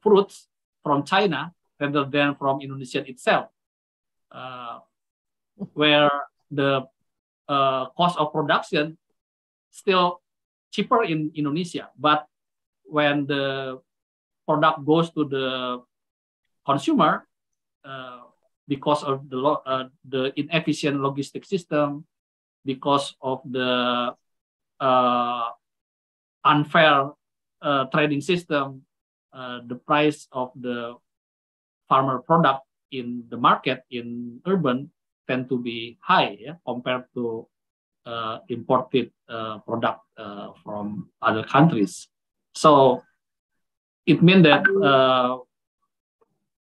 fruits from China rather than from Indonesia itself, where the cost of production still cheaper in Indonesia. But when the product goes to the consumer, because of the inefficient logistic system, because of the unfair trading system, the price of the farmer product in the market in urban tend to be high, yeah, compared to imported product from other countries. So it means that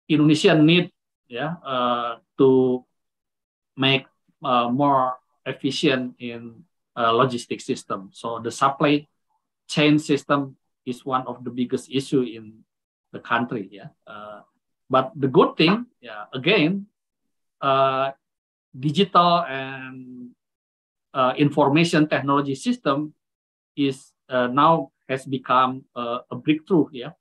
Indonesia need, yeah, to make more efficient in logistics system. So the supply chain system is one of the biggest issue in the country. Yeah, but the good thing, yeah, again, digital and information technology system is now has become a breakthrough, yeah,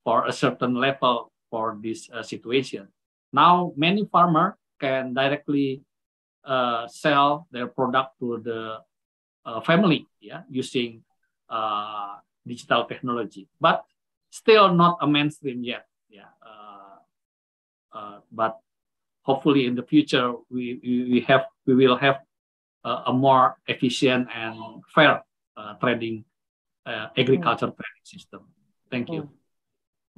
for a certain level for this situation. Now many farmers can directly sell their product to the family, yeah, using digital technology, but still not a mainstream yet. Yeah, but hopefully in the future we will have a more efficient and fair trading agriculture trading system. Thank you.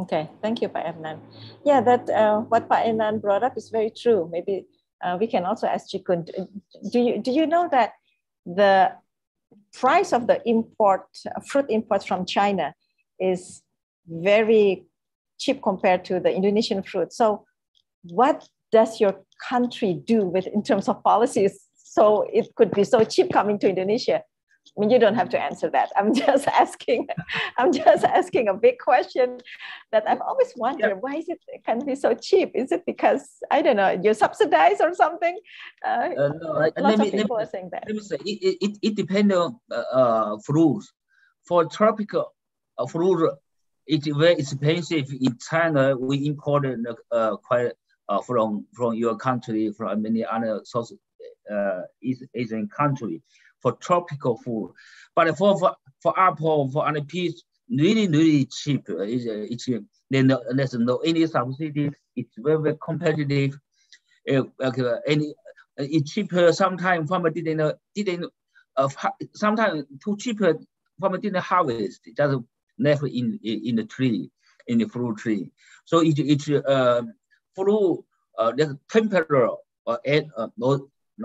Okay, thank you, Pak Ernan. Yeah, that what Pak Ernan brought up is very true. Maybe we can also ask Ji Kun. Do you know that the price of the fruit imports from China is very cheap compared to the Indonesian fruit? So what does your country do with in terms of policies so it could be so cheap coming to Indonesia? I mean, you don't have to answer that. I'm just asking a big question that I've always wondered, why is it can be so cheap? Is it because, I don't know, you subsidize or something? No, lots of people are saying that. Let me say, it depends on fruits. For tropical fruit, it's very expensive. In China, we import quite from your country, from many other South East Asian countries for tropical food. But for apple, for other peas, really cheap. There's no any subsidy. It's very competitive. It's cheaper. Sometimes farmer didn't sometimes too cheaper. Farmer didn't harvest. It just left in the tree, in the fruit tree. So it's fruit the temperature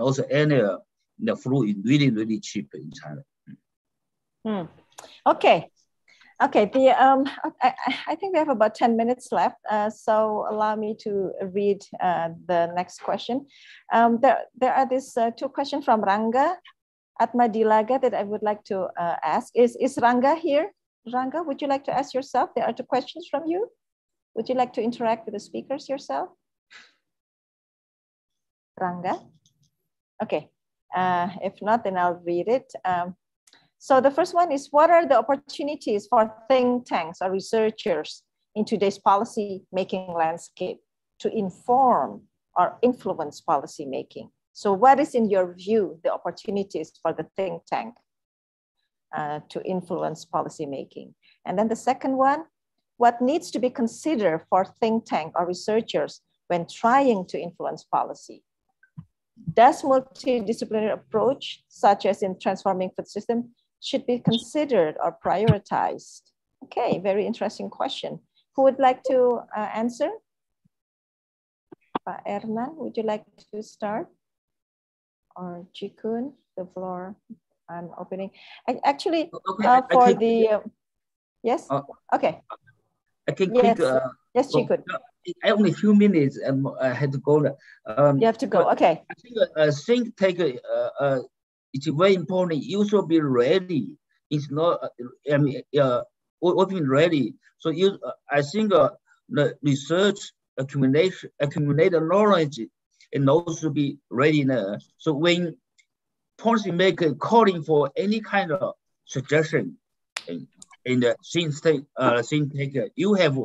also area. The fruit is really cheap in China. Okay. I think we have about 10 minutes left. So allow me to read the next question. There are these two questions from Ranga Atmadilaga that I would like to ask. Is Ranga here? Ranga, would you like to ask yourself? There are two questions from you. Would you like to interact with the speakers yourself? Ranga? Okay. If not, then I'll read it. So the first one is, what are the opportunities for think tanks or researchers in today's policy-making landscape to inform or influence policy making? So what is, in your view, the opportunities for the think tank to influence policy making? And then the second one, what needs to be considered for think tank or researchers when trying to influence policy? Does multidisciplinary approach, such as in transforming food system, should be considered or prioritized? Okay, very interesting question. Who would like to answer? Pak Ernan, would you like to start? Or Ji Kun, the floor I'm opening. Actually, okay, yes? Okay. I can quick. Yes, Ji Kun. I only a few minutes and I had to go. You have to go. Okay. I think think tank. It's very important. You should be ready. It's not. I mean, being ready. So I think the research accumulate knowledge, and also be ready now. So when policymaker calling for any kind of suggestion in the think tank, you have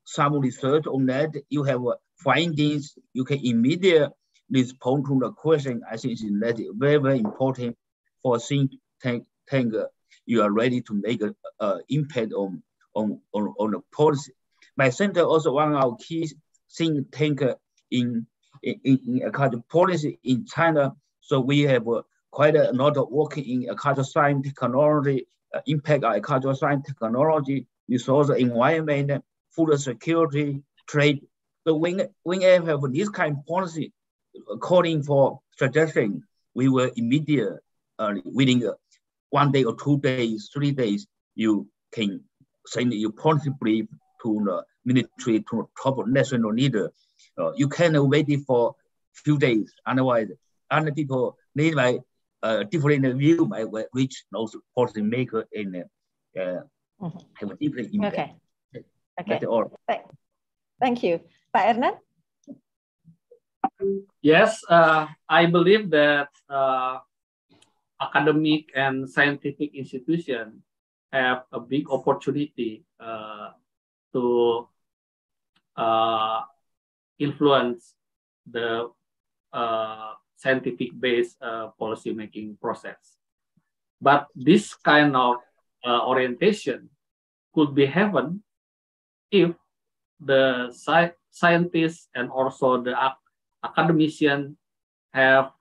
some research on that. You have findings. You can immediately respond to the question, I think is very, very important for think tank. You are ready to make an impact on the policy. My center also one of our key think tank in agriculture policy in China. So we have quite a lot of work in agricultural science, technology, impact on agricultural science, technology, resource environment, food security, trade. So when we have this kind of policy calling for suggesting, we will immediately within 1 day or 2 days, 3 days, you can send your policy brief to the military, to top national leader. You cannot wait for few days, otherwise other people need my different view might reach those policy maker and have a different impact. Okay. That's all. Thank you. Pak Ernan? Yes, I believe that academic and scientific institutions have a big opportunity to influence the scientific-based policy-making process. But this kind of orientation could be happen if the scientists and also the academicians have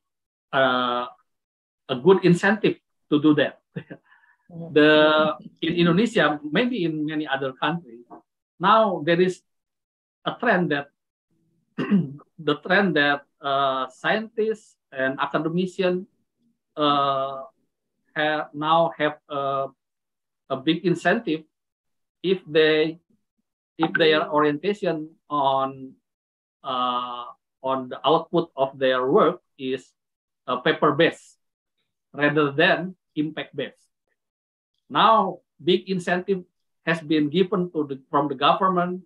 a good incentive to do that. In Indonesia, maybe in many other countries, now there is a trend that scientists and academicians now have a big incentive if their orientation on the output of their work is paper-based rather than impact-based. Now, big incentive has been given from the government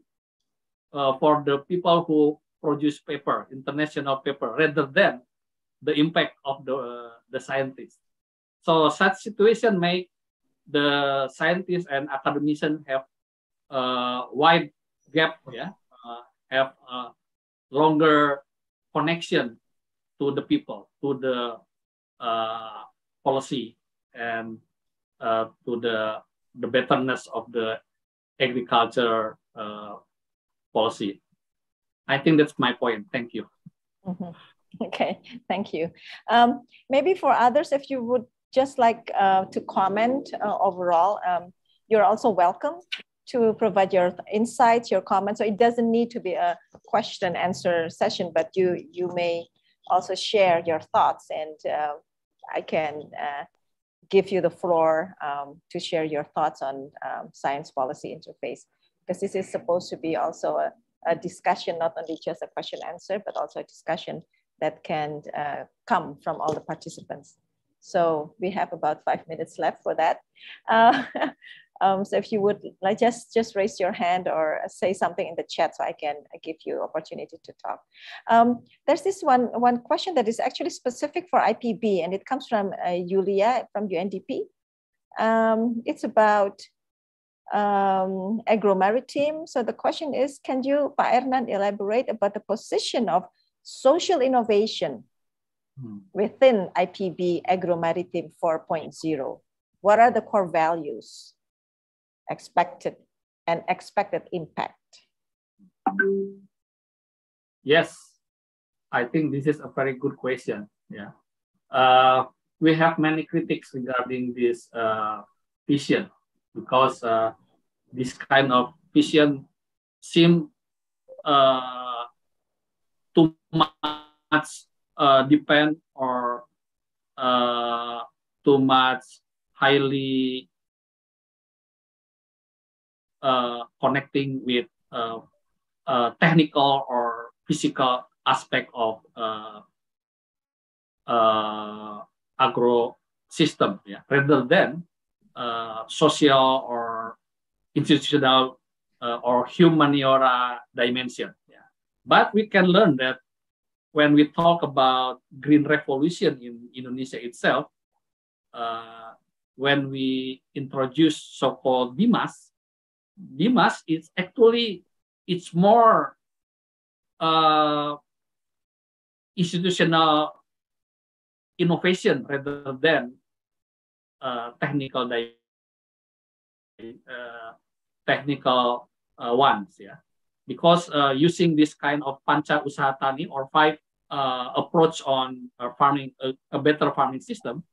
for the people who produce paper, international paper, rather than the impact of the scientists. So such situation make the scientists and academicians have a wide gap, have a longer connection to the people, to the policy, and to the betterness of the agriculture policy. I think that's my point. Thank you. Okay, thank you. Maybe for others, if you would just like to comment overall, you're also welcome to provide your insights, your comments. So it doesn't need to be a question and answer session, but you may also share your thoughts, and I can give you the floor to share your thoughts on science policy interface, because this is supposed to be also a discussion, not only just a question answer, but also a discussion that can come from all the participants. So we have about 5 minutes left for that. So if you would like, just raise your hand or say something in the chat so I can give you opportunity to talk. There's this one question that is actually specific for IPB, and it comes from Yulia from UNDP. It's about agro-maritime. So the question is, can you, Pak Ernan, elaborate about the position of social innovation within IPB agro-maritime 4.0? What are the core values, expected impact? Yes, I think this is a very good question. Yeah, we have many critics regarding this vision, because this kind of vision seems too much depend or too much highly connecting with technical or physical aspect of agro system, rather than social or institutional or humaniora dimension. But we can learn that when we talk about green revolution in Indonesia itself, when we introduce so-called BIMAS is actually, it's more institutional innovation rather than technical ones, yeah. Because using this kind of panca usaha tani or 5 approach on farming, a better farming system,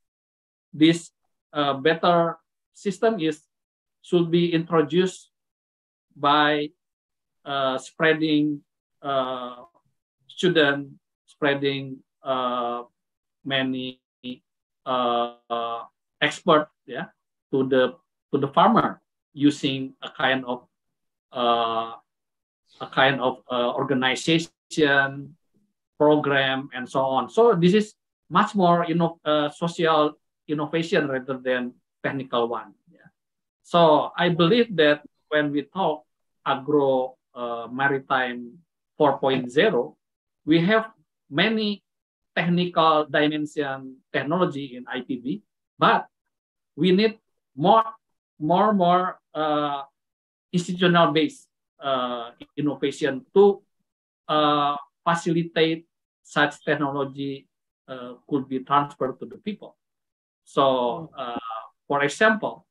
this better system should be introduced by spreading spreading many expert, yeah, to the farmer using a kind of organization program and so on. So this is much more social innovation rather than technical one. Yeah. So I believe that when we talk agro maritime 4.0, we have many technical dimension technology in IPB, but we need more institutional based innovation to facilitate such technology could be transferred to the people. So, for example,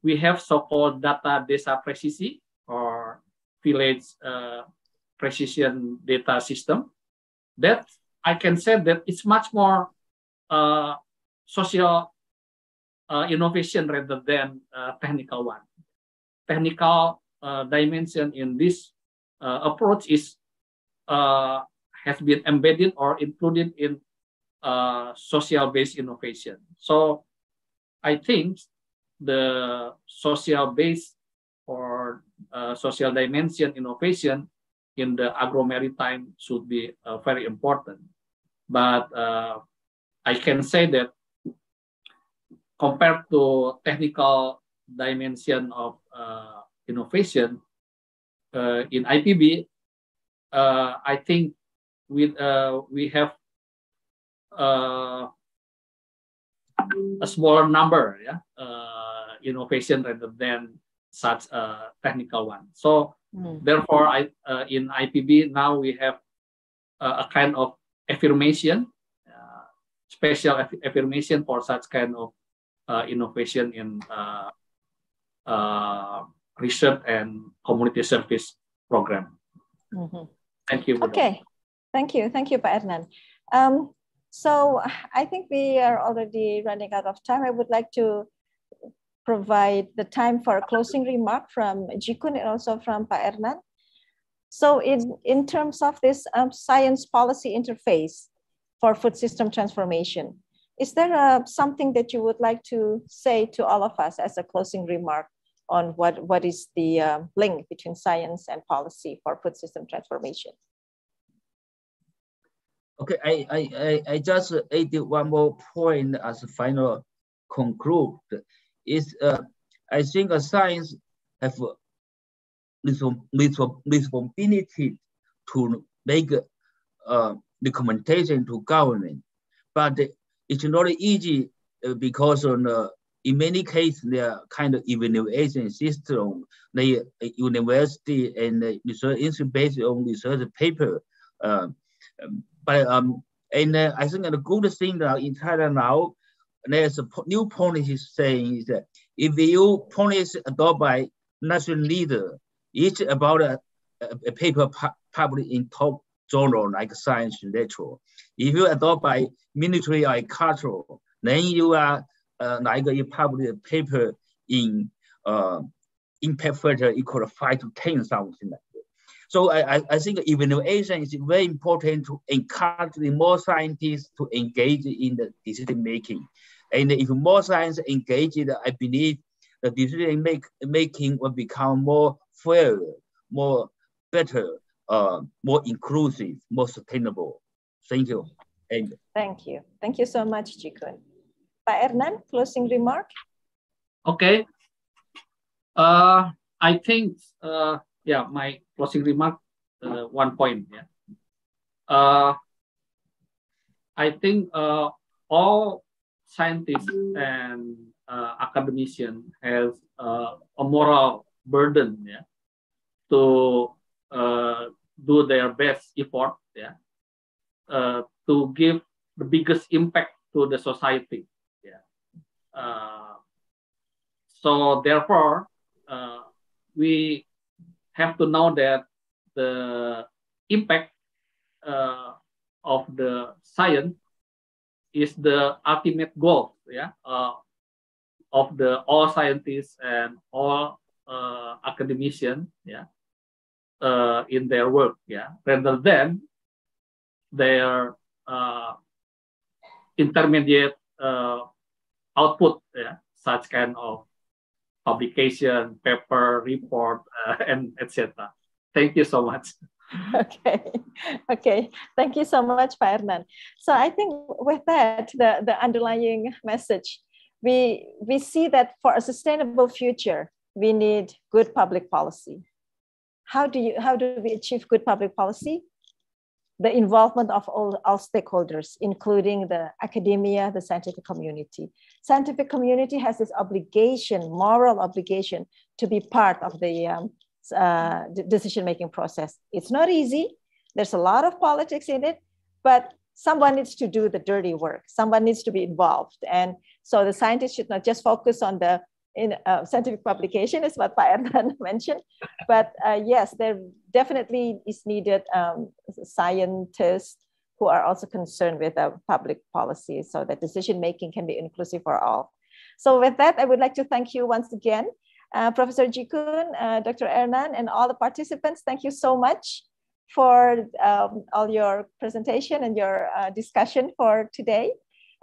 we have so-called data desa presisi or village precision data system that I can say that it's much more social innovation rather than technical one. Technical dimension in this approach has been embedded or included in social-based innovation. So I think the social-based or social dimension innovation in the agro-maritime should be very important. But I can say that compared to technical dimension of innovation in IPB, I think we have a smaller number, yeah, innovation rather than such a technical one. So therefore, in IPB now we have a kind of affirmation, special affirmation for such kind of innovation in research and community service program. Thank you. Okay, thank you, Pak Ernan. So I think we are already running out of time. I would like to provide the time for a closing remark from Ji Kun and also from Pak Ernan. So in terms of this science policy interface for food system transformation, is there something that you would like to say to all of us as a closing remark on what is the link between science and policy for food system transformation? Okay, I just added one more point as a final conclude. Is I think science have responsibility to make recommendation to government, but it's not easy because in many cases there are kind of evaluation system. The university and the research institute based on research paper. But I think the good thing that in China now, there's a new policy saying is that if you policy adopted by national leader, it's about a paper published in top journal like Science Nature. If you adopt by military or cultural, then you are like you publish a paper in impact factor equal to 5 to 10 something like that. So I think evaluation is very important to encourage more scientists to engage in the decision making. And if more science engaged, I believe the decision making will become more fair, more better, more inclusive, more sustainable. Thank you. And thank you. Thank you so much, Ji Kun. Pak Ernan, closing remark? Okay. I think, yeah, my closing remark, one point. Yeah. I think all scientists and academicians have a moral burden, yeah, to do their best effort, yeah, to give the biggest impact to the society. Yeah. So therefore, we have to know that the impact of the science is the ultimate goal, yeah, of the all scientists and all academicians, yeah, in their work, yeah, rather than their intermediate output, yeah, such kind of publication, paper, report, and etc. Thank you so much. Okay, okay. Thank you so much, Pak Hernan. So I think with that, the underlying message, we see that for a sustainable future, we need good public policy. How do we achieve good public policy? The involvement of all stakeholders, including the academia, the scientific community. Scientific community has this obligation, moral obligation, to be part of the decision-making process. It's not easy. There's a lot of politics in it, but someone needs to do the dirty work. Someone needs to be involved. And so the scientists should not just focus on the scientific publication, is what Pak Hernan mentioned. But yes, there definitely is needed scientists who are also concerned with public policy so that decision-making can be inclusive for all. So with that, I would like to thank you once again, Professor Ji Kun, Dr. Hernan, and all the participants. Thank you so much for all your presentation and your discussion for today.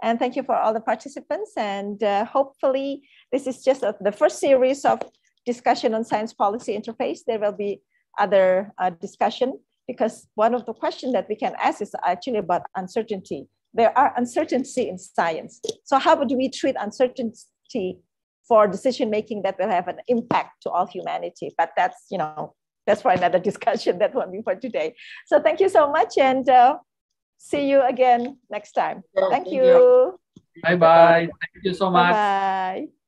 And thank you for all the participants. And hopefully this is just the first series of discussion on science policy interface. There will be other discussion, because one of the questions that we can ask is actually about uncertainty. There are uncertainty in science. So how do we treat uncertainty for decision-making that will have an impact to all humanity? But that's, you know, that's for another discussion. That won't be for today. So thank you so much, and see you again next time. Thank you. Bye-bye. Thank you so much. Bye-bye.